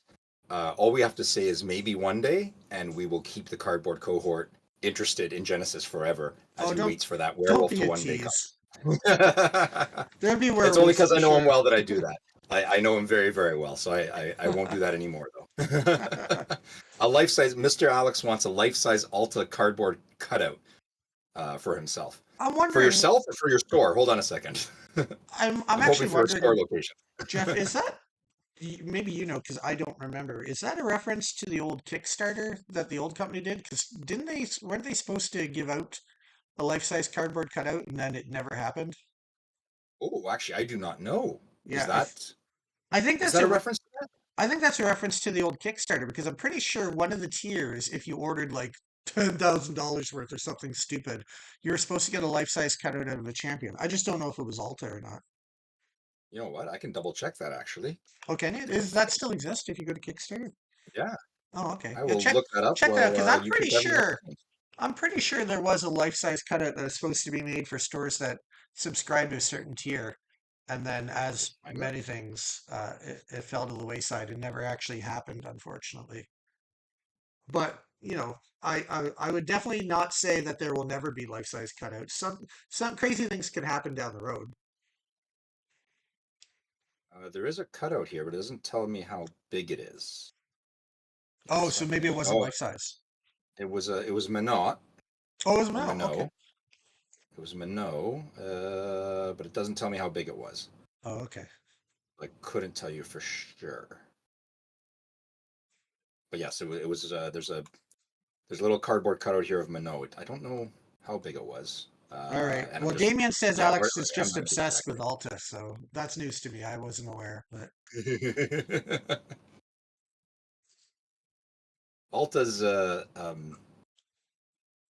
Speaker 2: all we have to say is maybe one day, and we will keep the cardboard cohort interested in Genesis forever as he waits for that
Speaker 1: don't
Speaker 2: werewolf
Speaker 1: be
Speaker 2: to
Speaker 1: a
Speaker 2: one day
Speaker 1: tease.
Speaker 2: come.
Speaker 1: There'll be
Speaker 2: It's only
Speaker 1: werewolves
Speaker 2: because I
Speaker 1: for
Speaker 2: know him
Speaker 1: sure.
Speaker 2: well that I do that. I know him very, very well, so I won't do that anymore, though. A life-size, Mr. Alex wants a life-size Alta cardboard cutout for himself.
Speaker 1: I'm
Speaker 2: For
Speaker 1: wondering.
Speaker 2: yourself or for your store? Hold on a second.
Speaker 1: I'm
Speaker 2: I'm hoping
Speaker 1: actually
Speaker 2: for a store
Speaker 1: wondering,
Speaker 2: location.
Speaker 1: Jeff, is that maybe you know, because I don't remember. Is that a reference to the old Kickstarter that the old company did? Because didn't they? Weren't they supposed to give out a life-size cardboard cutout, and then it never happened?
Speaker 2: Oh, actually, I do not know. Is
Speaker 1: Yeah,
Speaker 2: that
Speaker 1: I think
Speaker 2: is
Speaker 1: that's
Speaker 2: that a
Speaker 1: a
Speaker 2: reference to that?
Speaker 1: I think that's a reference to the old Kickstarter, because I'm pretty sure one of the tiers, if you ordered like $10,000 worth or something stupid, you were supposed to get a life-size cutout of the champion. I just don't know if it was Alta or not.
Speaker 2: You know what? I can double check that actually.
Speaker 1: Oh, can it? Does that still exist if you go to Kickstarter?
Speaker 2: Yeah,
Speaker 1: Oh, okay.
Speaker 2: I
Speaker 1: Yeah,
Speaker 2: will look that up
Speaker 1: check that out,
Speaker 2: while
Speaker 1: because
Speaker 2: you keep having that.
Speaker 1: I'm pretty sure there was a life-size cutout that was supposed to be made for stores that subscribe to a certain tier, and then, as
Speaker 2: Find that.
Speaker 1: many things, it fell to the wayside and never actually happened, unfortunately. But I would definitely not say that there will never be life-size cutouts. Some crazy things can happen down the road.
Speaker 2: There is a cutout here, but it doesn't tell me how big it is. Give me a
Speaker 1: Oh, so maybe it
Speaker 2: second.
Speaker 1: wasn't
Speaker 2: Oh,
Speaker 1: life-size.
Speaker 2: it was Minot
Speaker 1: Oh, it was
Speaker 2: or
Speaker 1: no. Okay.
Speaker 2: Minot. It was Minot, but it doesn't tell me how big it was.
Speaker 1: Oh, okay.
Speaker 2: I couldn't tell you for sure. But yes, it was. There's a little cardboard cutout here of Minot. I don't know how big it was.
Speaker 1: All right.
Speaker 2: And I'm
Speaker 1: Well,
Speaker 2: just
Speaker 1: Damien says
Speaker 2: yeah,
Speaker 1: Alex is
Speaker 2: I'm
Speaker 1: just
Speaker 2: not
Speaker 1: obsessed with
Speaker 2: exactly.
Speaker 1: Alta, so that's news to me. I wasn't aware, but
Speaker 2: Alta's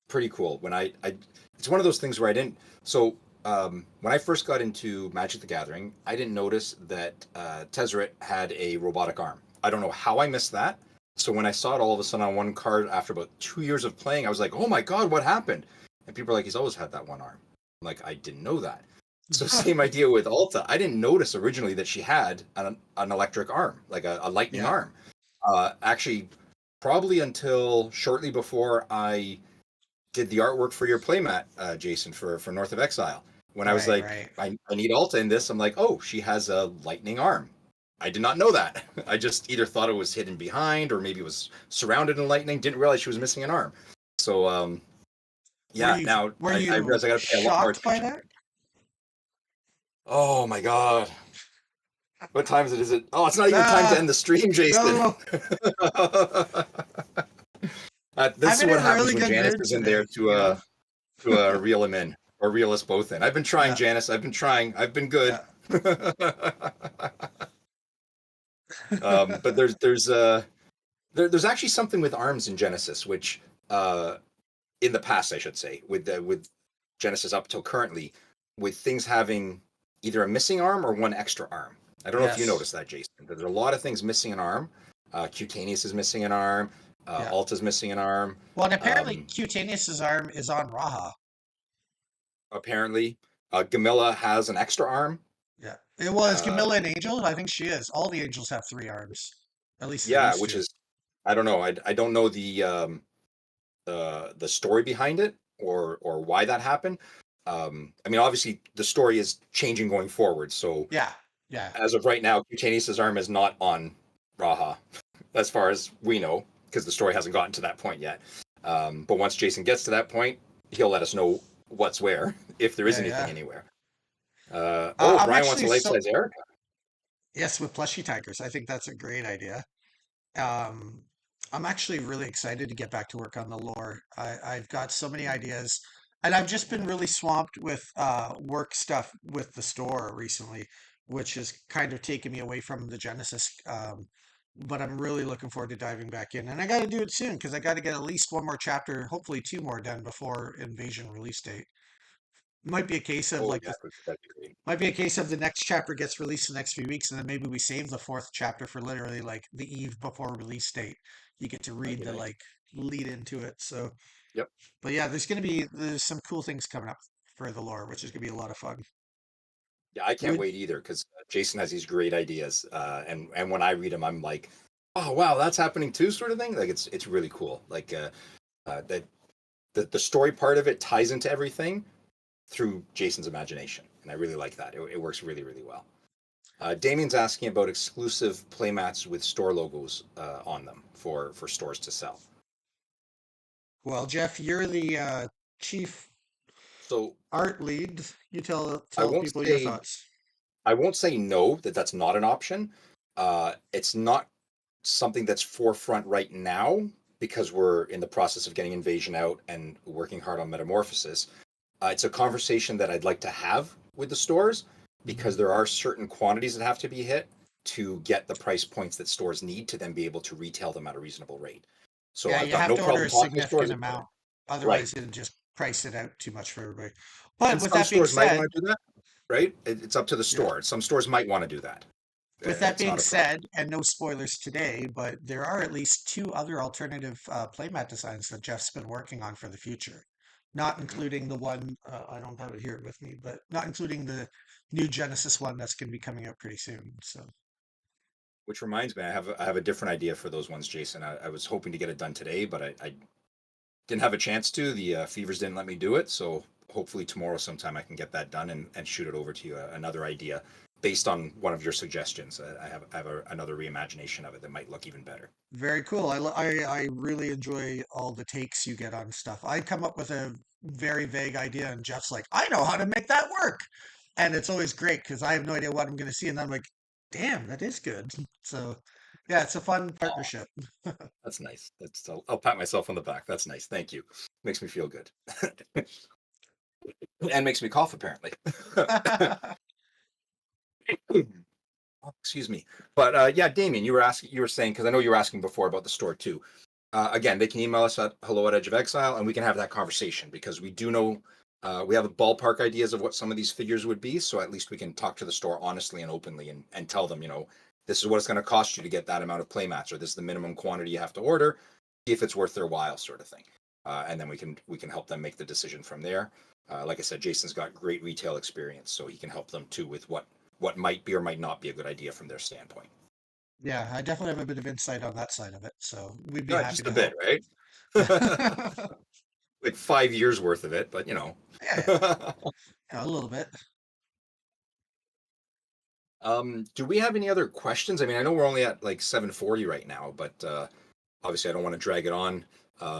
Speaker 2: pretty cool. It's one of those things where I didn't. So when I first got into Magic the Gathering, I didn't notice that Tezzeret had a robotic arm. I don't know how I missed that. So when I saw it all of a sudden on one card after about 2 years of playing, I was like, "Oh my god, what happened?" And people are like, "He's always had that one arm." I'm like, I didn't know that. So same idea with Alta. I didn't notice originally that she had an electric arm, like a lightning
Speaker 1: yeah.
Speaker 2: arm. Actually, probably until shortly before I did the artwork for your playmat, Jason, for North of Exile. When I was
Speaker 1: Right,
Speaker 2: like,
Speaker 1: right.
Speaker 2: I need Alta in this, I'm like, oh, she has a lightning arm. I did not know that. I just either thought it was hidden behind or maybe it was surrounded in lightning. Didn't realize she was missing an arm. So,
Speaker 1: Were
Speaker 2: yeah,
Speaker 1: you
Speaker 2: now
Speaker 1: were
Speaker 2: I
Speaker 1: you
Speaker 2: realize I got to pay a lot more
Speaker 1: shocked by
Speaker 2: attention.
Speaker 1: that?
Speaker 2: Oh my God. What time is it? Oh, it's not even time to
Speaker 1: Ah,
Speaker 2: end the stream,
Speaker 1: no,
Speaker 2: Jason.
Speaker 1: no, no.
Speaker 2: This is
Speaker 1: I'm in
Speaker 2: what
Speaker 1: a
Speaker 2: happens
Speaker 1: really
Speaker 2: when
Speaker 1: good
Speaker 2: Janice
Speaker 1: mood
Speaker 2: is in there
Speaker 1: today, you know?
Speaker 2: to reel him in or reel us both in. I've been trying,
Speaker 1: Yeah,
Speaker 2: Janice. I've been trying. I've been good.
Speaker 1: yeah.
Speaker 2: But there's actually something with arms in Genesis, which in the past I should say with Genesis up till currently, with things having either a missing arm or one extra arm. I don't know if you
Speaker 1: Yes.
Speaker 2: noticed that, Jason. There's a lot of things missing an arm. Cutaneous is missing an arm.
Speaker 1: Yeah.
Speaker 2: Alta's missing an arm.
Speaker 1: Well, and apparently
Speaker 2: Um,
Speaker 1: Cutaneous's arm is on Raha.
Speaker 2: apparently, Gamilla has an extra arm.
Speaker 1: Yeah. It was
Speaker 2: Uh,
Speaker 1: Camilla an angel? I think she is. All the angels have three arms. At least they
Speaker 2: yeah,
Speaker 1: used
Speaker 2: which
Speaker 1: to.
Speaker 2: is I don't know. I don't know the story behind it or why that happened. I mean, obviously the story is changing going forward. So
Speaker 1: Yeah. Yeah.
Speaker 2: as of right now, Cutaneous's arm is not on Raha, as far as we know, because the story hasn't gotten to that point yet. But once Jason gets to that point, he'll let us know what's where, if there is
Speaker 1: Yeah.
Speaker 2: anything
Speaker 1: Yeah.
Speaker 2: anywhere.
Speaker 1: I'm
Speaker 2: Brian wants a
Speaker 1: actually
Speaker 2: life
Speaker 1: so
Speaker 2: size Erica.
Speaker 1: yes with plushy tigers. I think that's a great idea. Um, I'm actually really excited to get back to work on the lore. I've got so many ideas, and I've just been really swamped with work stuff with the store recently, which has kind of taken me away from the Genesis. But I'm really looking forward to diving back in, and I got to do it soon because I got to get at least one more chapter, hopefully two more done before Invasion release date. Might be a case of
Speaker 2: Oh
Speaker 1: like
Speaker 2: yeah,
Speaker 1: the
Speaker 2: that'd be great.
Speaker 1: might be a case of the next chapter gets released the next few weeks, and then maybe we save the fourth chapter for literally like the eve before release date. You get to
Speaker 2: That'd
Speaker 1: read
Speaker 2: be
Speaker 1: the
Speaker 2: nice.
Speaker 1: like lead into it. So,
Speaker 2: Yep.
Speaker 1: but yeah, there's some cool things coming up for the lore, which is gonna be a lot of fun.
Speaker 2: Yeah, I can't
Speaker 1: Would
Speaker 2: wait either because Jason has these great ideas, and when I read them, I'm like, oh wow, that's happening too, sort of thing. Like it's really cool. Like that the story part of it ties into everything through Jason's imagination, and I really like that. It works really really well. Damien's asking about exclusive playmats with store logos on them for stores to sell.
Speaker 1: well, Jeff, you're the chief
Speaker 2: So
Speaker 1: art lead. You
Speaker 2: I
Speaker 1: tell
Speaker 2: won't
Speaker 1: people your
Speaker 2: say
Speaker 1: thoughts.
Speaker 2: I won't say no that that's not an option. It's not something that's forefront right now because we're in the process of getting Invasion out and working hard on Metamorphosis. It's a conversation that I'd like to have with the stores
Speaker 1: Mhm.
Speaker 2: because there are certain quantities that have to be hit to get the price points that stores need to then be able to retail them at a reasonable rate. So
Speaker 1: Yeah,
Speaker 2: I've
Speaker 1: you
Speaker 2: got
Speaker 1: have
Speaker 2: no
Speaker 1: to order
Speaker 2: problem
Speaker 1: a
Speaker 2: talking to stores
Speaker 1: significant
Speaker 2: about it.
Speaker 1: amount,
Speaker 2: Right.
Speaker 1: otherwise it'll just price it out too much for everybody. But
Speaker 2: And
Speaker 1: with
Speaker 2: some
Speaker 1: that being
Speaker 2: stores might
Speaker 1: said,
Speaker 2: want to do that, right? It's up to the
Speaker 1: yeah.
Speaker 2: store. Some stores might want to do that.
Speaker 1: With that
Speaker 2: It's
Speaker 1: being
Speaker 2: not a problem.
Speaker 1: said, and no spoilers today, but there are at least two other alternative playmat designs that Jeff's been working on for the future. Not
Speaker 2: Mhm.
Speaker 1: including the one, I don't have it here with me, but not including the new Genesis one that's going to be coming out pretty soon. So,
Speaker 2: Which reminds me, I have a different idea for those ones, Jason. I was hoping to get it done today, but I didn't have a chance to. The fevers didn't let me do it, so hopefully tomorrow sometime I can get that done and shoot it over to you. Another idea based on one of your suggestions. I have another reimagination of it that might look even better.
Speaker 1: very cool. I really enjoy all the takes you get on stuff. I come up with a very vague idea, and Jeff's like, I know how to make that work. And it's always great because I have no idea what I'm going to see. And then I'm like, damn, that is good. So, yeah, it's a fun
Speaker 2: Oh,
Speaker 1: partnership.
Speaker 2: that's nice. I'll pat myself on the back. That's nice. Thank you. Makes me feel good, and makes me cough apparently. Excuse me. But yeah, Damien, you were saying because I know you were asking before about the store too. Again, they can email us at hello@edgeofexile, and we can have that conversation because we do know we have ballpark ideas of what some of these figures would be. So at least we can talk to the store honestly and openly and tell them, this is what it's going to cost you to get that amount of playmats, or this is the minimum quantity you have to order, see if it's worth their while, sort of thing. And then we can help them make the decision from there. Like I said, Jason's got great retail experience, so he can help them too with what might be or might not be a good idea from their standpoint.
Speaker 1: Yeah, I definitely have a bit of insight on that side of it. So we'd be
Speaker 2: Yeah,
Speaker 1: happy
Speaker 2: just a
Speaker 1: to
Speaker 2: bit,
Speaker 1: help.
Speaker 2: right? Like 5 years worth of it, but
Speaker 1: Yeah, yeah, yeah, a little bit.
Speaker 2: Do we have any other questions? I mean, I know we're only at like 7:40 right now, but obviously I don't want to drag it on,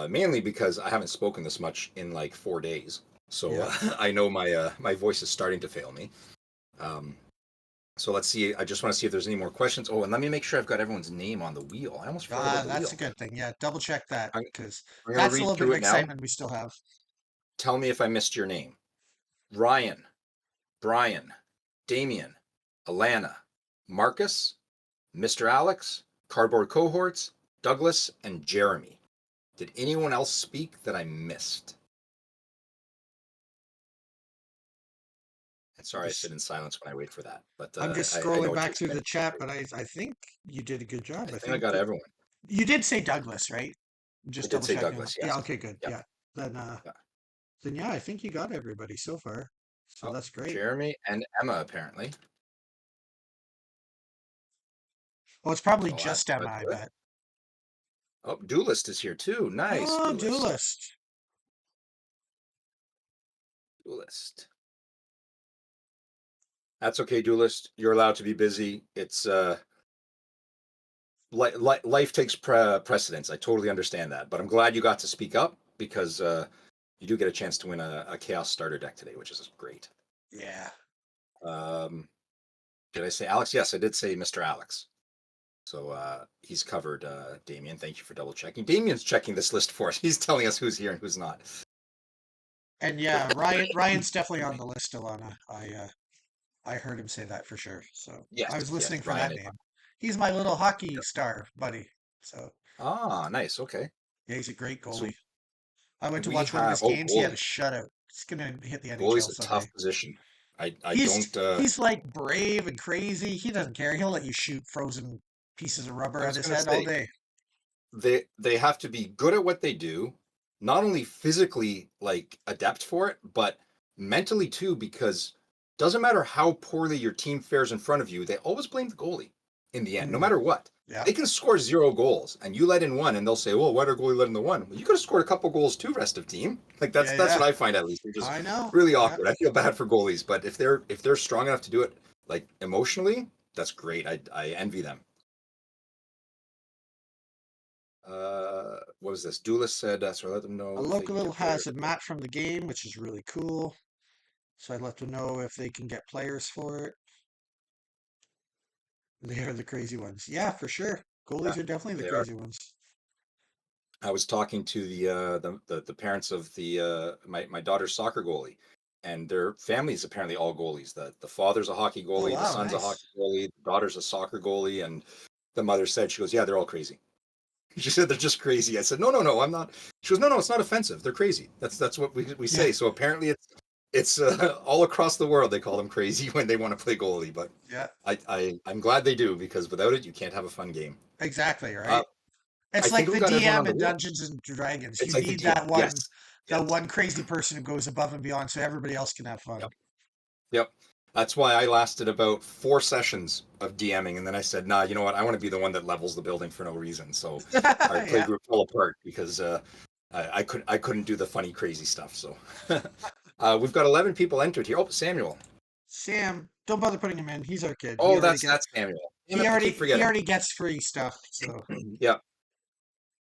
Speaker 2: mainly because I haven't spoken this much in like 4 days. So
Speaker 1: Yeah.
Speaker 2: I know my voice is starting to fail me. Um, so let's see. I just want to see if there's any more questions. Oh, and let me make sure I've got everyone's name on the wheel. I almost forgot about the
Speaker 1: That's a
Speaker 2: wheel.
Speaker 1: good thing. Yeah, double check that
Speaker 2: I'm,
Speaker 1: because
Speaker 2: I'm going to
Speaker 1: that's a
Speaker 2: read
Speaker 1: little bit
Speaker 2: through
Speaker 1: of
Speaker 2: it now.
Speaker 1: excitement we still have.
Speaker 2: Tell me if I missed your name. Ryan, Brian, Damien, Alana, Marcus, Mr. Alex, Cardboard Cohorts, Douglas, and Jeremy. Did anyone else speak that I missed? And sorry, I sit
Speaker 1: Just
Speaker 2: in silence when I wait for that, but
Speaker 1: I'm just
Speaker 2: I
Speaker 1: scrolling
Speaker 2: know
Speaker 1: back through
Speaker 2: Jason.
Speaker 1: the chat, but I think you did a good job.
Speaker 2: I
Speaker 1: I
Speaker 2: think I
Speaker 1: think
Speaker 2: got everyone.
Speaker 1: you did say Douglas, right?
Speaker 2: I
Speaker 1: Just
Speaker 2: did
Speaker 1: double
Speaker 2: say
Speaker 1: checking.
Speaker 2: Douglas.
Speaker 1: Yeah,
Speaker 2: Yes.
Speaker 1: okay, good.
Speaker 2: Yeah.
Speaker 1: Yeah. Then uh
Speaker 2: Yeah.
Speaker 1: then yeah, I think you got everybody so far. So
Speaker 2: Oh,
Speaker 1: that's great.
Speaker 2: Jeremy and Emma apparently.
Speaker 1: Well, it's probably
Speaker 2: So
Speaker 1: just Emma,
Speaker 2: that's
Speaker 1: I
Speaker 2: good.
Speaker 1: bet.
Speaker 2: Oh, Duelist is here too. Nice,
Speaker 1: Oh,
Speaker 2: Duelist.
Speaker 1: duelist.
Speaker 2: Duelist. That's okay, Duelist. You're allowed to be busy. It's life takes precedence. I totally understand that, but I'm glad you got to speak up because you do get a chance to win a Chaos starter deck today, which is great.
Speaker 1: Yeah.
Speaker 2: Um, did I say Alex? Yes, I did say Mr. Alex. So he's covered Damien. Thank you for double checking. Damien's checking this list for us. He's telling us who's here and who's not.
Speaker 1: And yeah, Ryan's definitely on the list, Alana. I heard him say that for sure. So
Speaker 2: Yes,
Speaker 1: I was
Speaker 2: yes,
Speaker 1: listening for
Speaker 2: Ryan
Speaker 1: that
Speaker 2: is.
Speaker 1: name. He's my little hockey star buddy. So
Speaker 2: Ah, nice. Okay.
Speaker 1: yeah, he's a great
Speaker 2: So
Speaker 1: goalie. I went to
Speaker 2: we
Speaker 1: watch one of
Speaker 2: have
Speaker 1: his games. He had a
Speaker 2: goalie.
Speaker 1: shutout. He's gonna hit the
Speaker 2: Goalie's
Speaker 1: NHL
Speaker 2: a tough
Speaker 1: someday.
Speaker 2: position. I
Speaker 1: He's
Speaker 2: don't.
Speaker 1: he's like brave and crazy. He doesn't care. He'll let you shoot frozen pieces of
Speaker 2: I
Speaker 1: rubber at
Speaker 2: was
Speaker 1: his
Speaker 2: gonna
Speaker 1: head all
Speaker 2: say
Speaker 1: day.
Speaker 2: they have to be good at what they do, not only physically like adept for it, but mentally too, because doesn't matter how poorly your team fares in front of you, they always blame the goalie in the end, no
Speaker 1: Mm,
Speaker 2: matter what.
Speaker 1: yeah,
Speaker 2: They can score 0 goals and you let in one and they'll say, well, why did our goalie let in the one? Well, you could have scored a couple goals too, rest of team. Like
Speaker 1: yeah,
Speaker 2: that's
Speaker 1: yeah.
Speaker 2: what I find at least. They're just
Speaker 1: I know.
Speaker 2: really
Speaker 1: Yeah,
Speaker 2: awkward. I feel bad for goalies, but if they're strong enough to do it like emotionally, that's great. I envy them. What was this? Duelist said, so I let them
Speaker 1: a
Speaker 2: know if they can
Speaker 1: local
Speaker 2: get players.
Speaker 1: has a mat from the game, which is really cool. So I let them know if they can get players for it. They are the crazy ones. Yeah, for sure.
Speaker 2: Yeah,
Speaker 1: Goalies are definitely the
Speaker 2: they are.
Speaker 1: crazy ones.
Speaker 2: I was talking to the parents of my daughter's soccer goalie, and their families apparently all goalies. The father's a hockey
Speaker 1: Oh
Speaker 2: goalie, the
Speaker 1: wow,
Speaker 2: son's a
Speaker 1: nice.
Speaker 2: hockey goalie, the daughter's a soccer goalie, and the mother said, she goes, yeah, they're all crazy. She said they're just crazy. I said, no, no, no, I'm not. She goes, no, no, it's not offensive. They're crazy. That's what we
Speaker 1: Yeah,
Speaker 2: say. So apparently it's all across the world they call them crazy when they want to play goalie. But
Speaker 1: yeah,
Speaker 2: I'm glad they do because without it you can't have a fun game.
Speaker 1: exactly,
Speaker 2: Uh,
Speaker 1: right?
Speaker 2: I
Speaker 1: It's
Speaker 2: think
Speaker 1: like
Speaker 2: we
Speaker 1: the
Speaker 2: got everyone
Speaker 1: DM
Speaker 2: on the
Speaker 1: in
Speaker 2: wheel.
Speaker 1: Dungeons and Dragons.
Speaker 2: It's
Speaker 1: You
Speaker 2: like the
Speaker 1: need
Speaker 2: DM. Yes,
Speaker 1: that
Speaker 2: yes,
Speaker 1: one crazy person who goes above and beyond so everybody else can have fun.
Speaker 2: yep, yep. That's why I lasted about 4 sessions of DMing, and then I said, "Nah, you know what? I want to be the one that levels the building for no reason." So our play
Speaker 1: Yeah.
Speaker 2: group fell apart because I couldn't do the funny, crazy stuff. So we've got 11 people entered here. Oh, Samuel.
Speaker 1: Sam, don't bother putting him in. He's our kid.
Speaker 2: Oh, that's Samuel. Damn it, I keep
Speaker 1: He
Speaker 2: forgetting.
Speaker 1: already gets free stuff. So
Speaker 2: Yeah,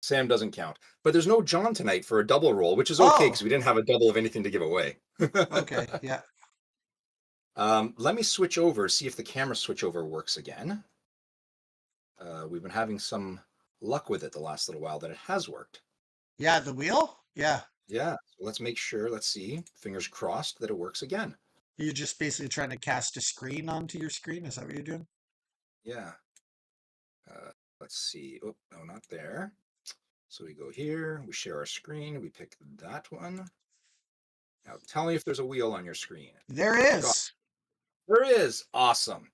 Speaker 2: Sam doesn't count. But there's no John tonight for a double roll, which is okay
Speaker 1: oh,
Speaker 2: because we didn't have a double of anything to give away.
Speaker 1: okay, yeah.
Speaker 2: Let me switch over, see if the camera switchover works again. We've been having some luck with it the last little while that it has worked.
Speaker 1: Yeah, the wheel? Yeah.
Speaker 2: Yeah, so let's make sure, let's see, fingers crossed that it works again.
Speaker 1: You're just basically trying to cast a screen onto your screen. Is that what you're doing?
Speaker 2: Yeah, let's see. Oh, no, not there. So we go here, we share our screen, we pick that one. Now tell me if there's a wheel on your screen.
Speaker 1: There
Speaker 2: God,
Speaker 1: is.
Speaker 2: there is. Awesome.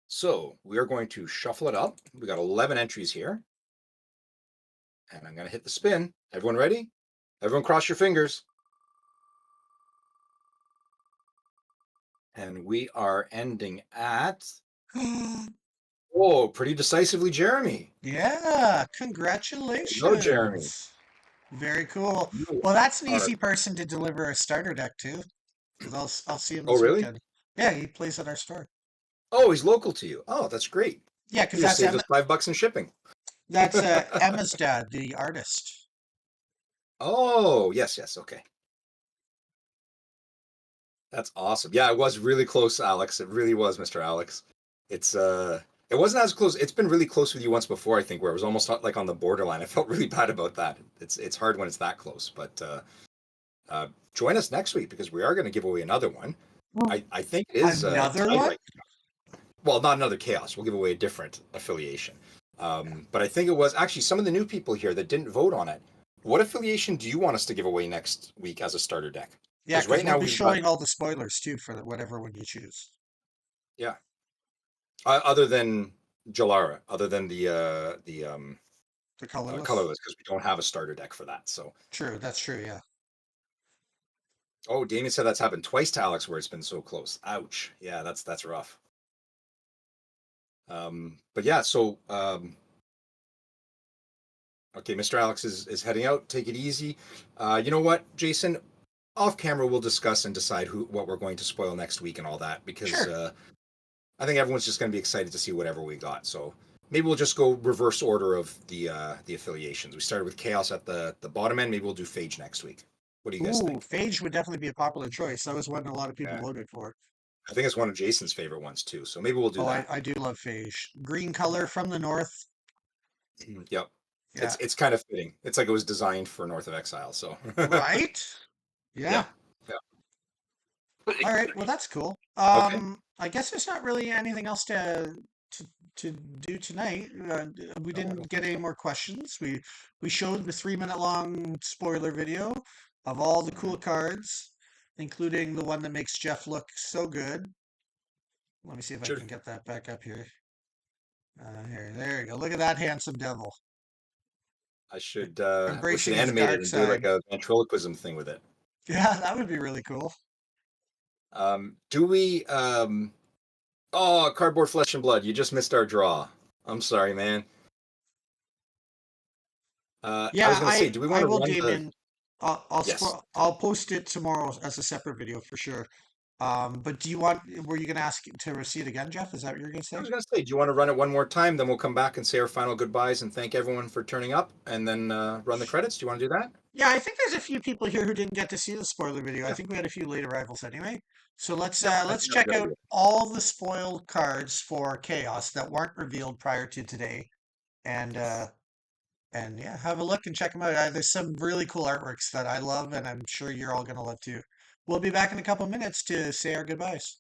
Speaker 2: So we are going to shuffle it up. We got 11 entries here. And I'm going to hit the spin. Everyone ready? Everyone cross your fingers. And we are ending at, oh, pretty decisively, Jeremy.
Speaker 1: Yeah,
Speaker 2: There you go, Jeremy.
Speaker 1: congratulations. Very cool.
Speaker 2: You
Speaker 1: Well, that's an
Speaker 2: are.
Speaker 1: easy person to deliver a starter deck to, because I'll see him
Speaker 2: Oh,
Speaker 1: this
Speaker 2: really?
Speaker 1: weekend. Yeah, he plays at our store.
Speaker 2: Oh, he's local to you. Oh, that's great.
Speaker 1: Yeah, because
Speaker 2: You just saved us $5 in shipping.
Speaker 1: That's Emma's dad, the artist.
Speaker 2: Oh, yes, yes. Okay. That's awesome. Yeah, it was really close, Alex. It really was, Mr. Alex. It's it wasn't as close. It's been really close with you once before, I think, where it was almost like on the borderline. I felt really bad about that. It's hard when it's that close, but join us next week because we are going to give away another one. I think it is
Speaker 1: Another
Speaker 2: tied
Speaker 1: one?
Speaker 2: right. Well, not another chaos. We'll give away a different affiliation. But I think it was actually some of the new people here that didn't vote on it. What affiliation do you want us to give away next week as a starter deck?
Speaker 1: Yeah,
Speaker 2: Because
Speaker 1: because
Speaker 2: right
Speaker 1: we'll
Speaker 2: now
Speaker 1: be
Speaker 2: we've got,
Speaker 1: showing all the spoilers too for whatever one you choose.
Speaker 2: yeah. Other than Jalara, other than the
Speaker 1: The colorless.
Speaker 2: colorless, because we don't have a starter deck for that. So,
Speaker 1: True, that's true. Yeah.
Speaker 2: oh, Damien said that's happened twice to Alex where it's been so close. Ouch. Yeah, that's rough. But yeah, so okay, Mr. Alex is heading out. Take it easy. You know what, Jason? Off camera, we'll discuss and decide what we're going to spoil next week and all that, because
Speaker 1: Sure.
Speaker 2: I think everyone's just going to be excited to see whatever we got. So maybe we'll just go reverse order of the affiliations. We started with Chaos at the bottom end. Maybe we'll do Phage next week. What do you guys
Speaker 1: Ooh,
Speaker 2: think?
Speaker 1: Phage would definitely be a popular choice. That was one a lot of people
Speaker 2: Yeah,
Speaker 1: voted for.
Speaker 2: I think it's one of Jason's favorite ones too. So maybe we'll do
Speaker 1: Oh, I,
Speaker 2: that.
Speaker 1: I do love Phage. Green color from the north.
Speaker 2: Yep.
Speaker 1: Yeah.
Speaker 2: It's kind of fitting. It's like it was designed for North of Exile. So
Speaker 1: Right?
Speaker 2: yeah,
Speaker 1: Yeah.
Speaker 2: yeah.
Speaker 1: All right. Well, that's cool.
Speaker 2: Okay.
Speaker 1: I guess there's not really anything else to to do tonight. We
Speaker 2: No, I
Speaker 1: didn't
Speaker 2: don't
Speaker 1: get
Speaker 2: think
Speaker 1: any
Speaker 2: so.
Speaker 1: more questions. We showed the 3 minute long spoiler video of all the cool
Speaker 2: Mhm.
Speaker 1: cards, including the one that makes Jeff look so good. Let me see if I
Speaker 2: Sure.
Speaker 1: can get that back up here. There you go. Look at that handsome devil
Speaker 2: We should
Speaker 1: embracing his
Speaker 2: animate it
Speaker 1: dark
Speaker 2: and do like
Speaker 1: side.
Speaker 2: a ventriloquism thing with it.
Speaker 1: Yeah, that would be really cool.
Speaker 2: Do we oh, cardboard flesh and blood, you just missed our draw. I'm sorry, man. I was
Speaker 1: Yeah,
Speaker 2: gonna say,
Speaker 1: I
Speaker 2: do we want
Speaker 1: I
Speaker 2: to
Speaker 1: will,
Speaker 2: run the
Speaker 1: Damien.
Speaker 2: yes.
Speaker 1: I'll post it tomorrow as a separate video for sure. But were you gonna ask to see it again, Jeff? Is that what you're gonna
Speaker 2: I
Speaker 1: say?
Speaker 2: was gonna say, do you want to run it one more time? Then we'll come back and say our final goodbyes and thank everyone for turning up and then run the credits. Do you want to do that?
Speaker 1: Yeah, I think there's a few people here who didn't get to see the spoiler video. I
Speaker 2: Yeah.
Speaker 1: think we had a few late arrivals anyway. So let's
Speaker 2: Yep,
Speaker 1: uh
Speaker 2: I
Speaker 1: let's
Speaker 2: think that's a
Speaker 1: check
Speaker 2: good
Speaker 1: out
Speaker 2: idea.
Speaker 1: all the spoiled cards for Chaos that weren't revealed prior to today, and uh
Speaker 2: Yes.
Speaker 1: and yeah, have a look and check them out. There's some really cool artworks that I love, and I'm sure you're all gonna love too. We'll be back in a couple minutes to say our goodbyes.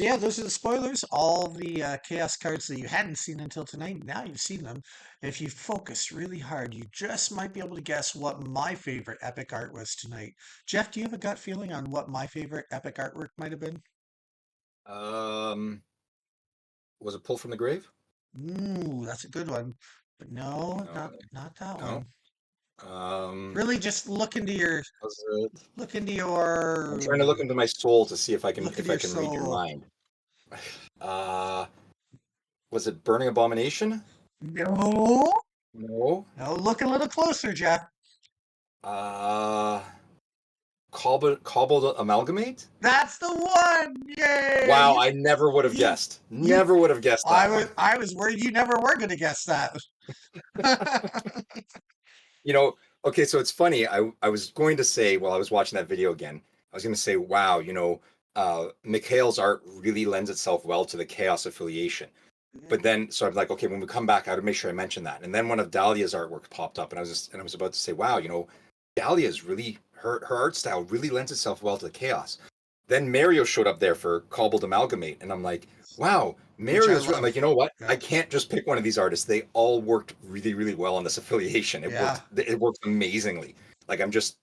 Speaker 1: So yeah, those are the spoilers. All the chaos cards that you hadn't seen until tonight. Now you've seen them. If you focus really hard, you just might be able to guess what my favorite epic art was tonight. Jeff, do you have a gut feeling on what my favorite epic artwork might have been?
Speaker 2: Um, was it pulled from the grave?
Speaker 1: Ooh, that's a good one. But no,
Speaker 2: No,
Speaker 1: not that
Speaker 2: no.
Speaker 1: one.
Speaker 2: Um,
Speaker 1: Really, just
Speaker 2: was it?
Speaker 1: look into
Speaker 2: I'm trying to look
Speaker 1: your
Speaker 2: into my soul to see
Speaker 1: look into
Speaker 2: if I
Speaker 1: your
Speaker 2: can read your
Speaker 1: soul.
Speaker 2: mind. Uh, was it Burning Abomination?
Speaker 1: No,
Speaker 2: No.
Speaker 1: no, look a little closer, Jeff.
Speaker 2: Uh, Cobbled Amalgamate?
Speaker 1: That's the one. Yay!
Speaker 2: Wow, I never would have
Speaker 1: You,
Speaker 2: guessed.
Speaker 1: you.
Speaker 2: Never would have guessed that one.
Speaker 1: I was worried you never were going to guess that.
Speaker 2: You know, okay, so it's funny. I was going to say while I was watching that video again, I was going to say, wow, Mikhail's art really lends itself well to the Chaos affiliation. But then, so I'm like, okay, when we come back, I would make sure I mention that. And then one of Dahlia's artwork popped up, and I was about to say, wow, Dahlia's really her art style really lends itself well to the Chaos. Then Mario showed up there for Cobbled Amalgamate, and I'm like, wow,
Speaker 1: Which I
Speaker 2: I'm
Speaker 1: love.
Speaker 2: like, you know what? I
Speaker 1: Yeah.
Speaker 2: can't just pick one of these artists. They all worked really, really well on this affiliation.
Speaker 1: Yeah.
Speaker 2: It worked amazingly. Like I'm just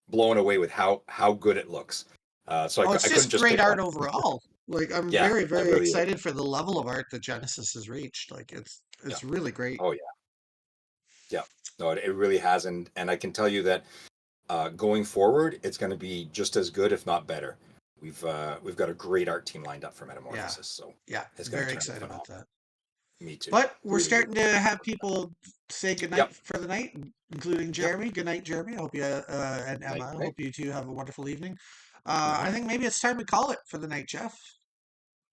Speaker 2: blown away with how good it looks. So
Speaker 1: Oh, it's
Speaker 2: I couldn't
Speaker 1: just
Speaker 2: just
Speaker 1: great
Speaker 2: pick
Speaker 1: art
Speaker 2: one.
Speaker 1: overall. Like I'm
Speaker 2: Yeah,
Speaker 1: very,
Speaker 2: it
Speaker 1: very
Speaker 2: really is.
Speaker 1: excited for the level of art that Genesis has reached. Like
Speaker 2: Yeah.
Speaker 1: it's really great.
Speaker 2: Oh yeah. Yeah. No, it really has, and I can tell you that going forward, it's going to be just as good, if not better. We've got a great art team lined up for
Speaker 1: Yeah.
Speaker 2: Metamorphosis, so
Speaker 1: Yeah.
Speaker 2: it's going to
Speaker 1: Very
Speaker 2: turn out
Speaker 1: excited about
Speaker 2: phenomenal.
Speaker 1: that.
Speaker 2: Me too.
Speaker 1: But we're
Speaker 2: Really, really
Speaker 1: starting to have people say goodnight
Speaker 2: Yep.
Speaker 1: for the night, including
Speaker 2: Yep.
Speaker 1: Jeremy. Good night, Jeremy. I hope you and
Speaker 2: Night,
Speaker 1: Emma. I
Speaker 2: night.
Speaker 1: hope you two have a wonderful evening.
Speaker 2: Hmm.
Speaker 1: I think maybe it's time to call it for the night, Jeff.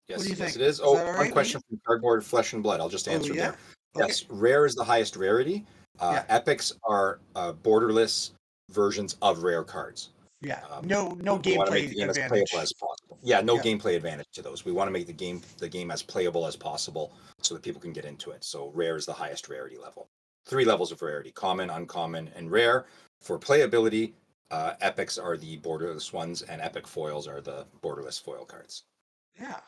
Speaker 1: What do
Speaker 2: Yes,
Speaker 1: you
Speaker 2: yes,
Speaker 1: think?
Speaker 2: it is.
Speaker 1: Is
Speaker 2: Oh,
Speaker 1: that all
Speaker 2: one
Speaker 1: right with you?
Speaker 2: question from Cardboard Flesh and Blood. I'll just
Speaker 1: Oh
Speaker 2: answer
Speaker 1: yeah.
Speaker 2: there.
Speaker 1: Okay.
Speaker 2: Yes, rare is the highest rarity.
Speaker 1: Yeah.
Speaker 2: Epics are borderless versions of rare cards.
Speaker 1: Yeah.
Speaker 2: Um,
Speaker 1: No
Speaker 2: we want to make
Speaker 1: gameplay
Speaker 2: the game as playable
Speaker 1: advantage.
Speaker 2: as possible. Yeah, no
Speaker 1: Yeah.
Speaker 2: gameplay advantage to those. We want to make the game as playable as possible so that people can get into it. So rare is the highest rarity level. Three levels of rarity: common, uncommon, and rare. For playability, epics are the borderless ones, and epic foils are the borderless foil cards.
Speaker 1: Yeah.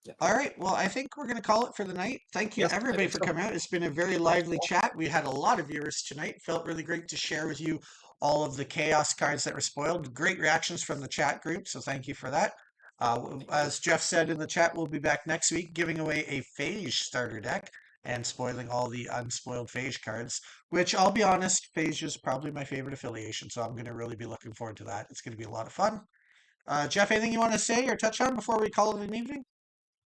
Speaker 2: Yeah.
Speaker 1: All right. Well, I think we're going to call it for the night. Thank you,
Speaker 2: Yes, I
Speaker 1: everybody,
Speaker 2: think
Speaker 1: for
Speaker 2: so.
Speaker 1: coming out. It's been a very lively chat. We had a lot of viewers tonight. Felt really great to share with you all of the chaos cards that were spoiled. Great reactions from the chat group. So thank you for that.
Speaker 2: Thank you.
Speaker 1: As Jeff said in the chat, we'll be back next week giving away a Phage starter deck and spoiling all the unspoiled Phage cards, which I'll be honest, Phage is probably my favorite affiliation. So I'm going to really be looking forward to that. It's going to be a lot of fun. Jeff, anything you want to say or touch on before we call it an evening?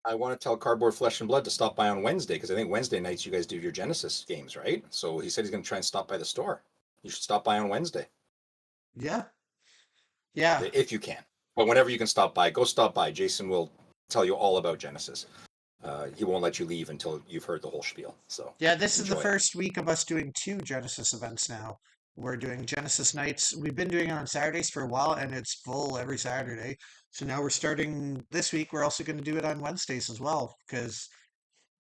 Speaker 2: I want to tell Cardboard Flesh and Blood to stop by on Wednesday because I think Wednesday nights you guys do your Genesis games, right? So he said he's going to try and stop by the store. You should stop by on Wednesday
Speaker 1: Yeah. Yeah.
Speaker 2: if you can. But whenever you can stop by, go stop by. Jason will tell you all about Genesis. He won't let you leave until you've heard the whole spiel. So
Speaker 1: Yeah, this is the
Speaker 2: enjoy it.
Speaker 1: first week of us doing two Genesis events now. We're doing Genesis nights. We've been doing it on Saturdays for a while, and it's full every Saturday. So now we're starting this week. We're also going to do it on Wednesdays as well because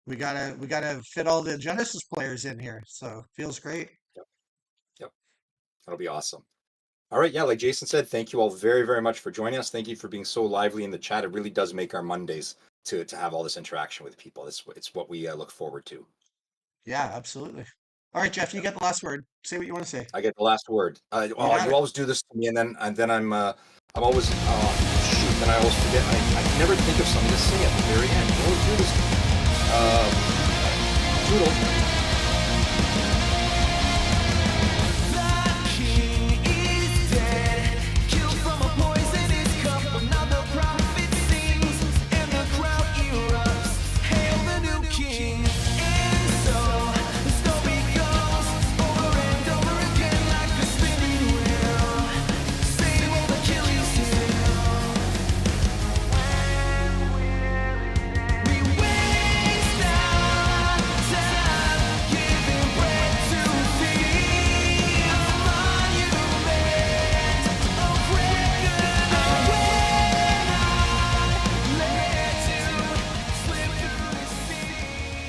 Speaker 1: we gotta fit all the Genesis players in here. So feels great.
Speaker 2: Yep, yep, that'll be awesome. All right, yeah, like Jason said, thank you all very, very much for joining us. Thank you for being so lively in the chat. It really does make our Mondays to have all this interaction with people. It's what we look forward to.
Speaker 1: Yeah, absolutely. All right, Jeff, you
Speaker 2: Yep.
Speaker 1: get the last word. Say what you want to say.
Speaker 2: I get the last word.
Speaker 1: You
Speaker 2: Oh,
Speaker 1: got
Speaker 2: you
Speaker 1: it.
Speaker 2: always do this to me, and then I'm always shoot, and I always forget. I can never think of something to say at the very end. You always do this. To me. Toodles.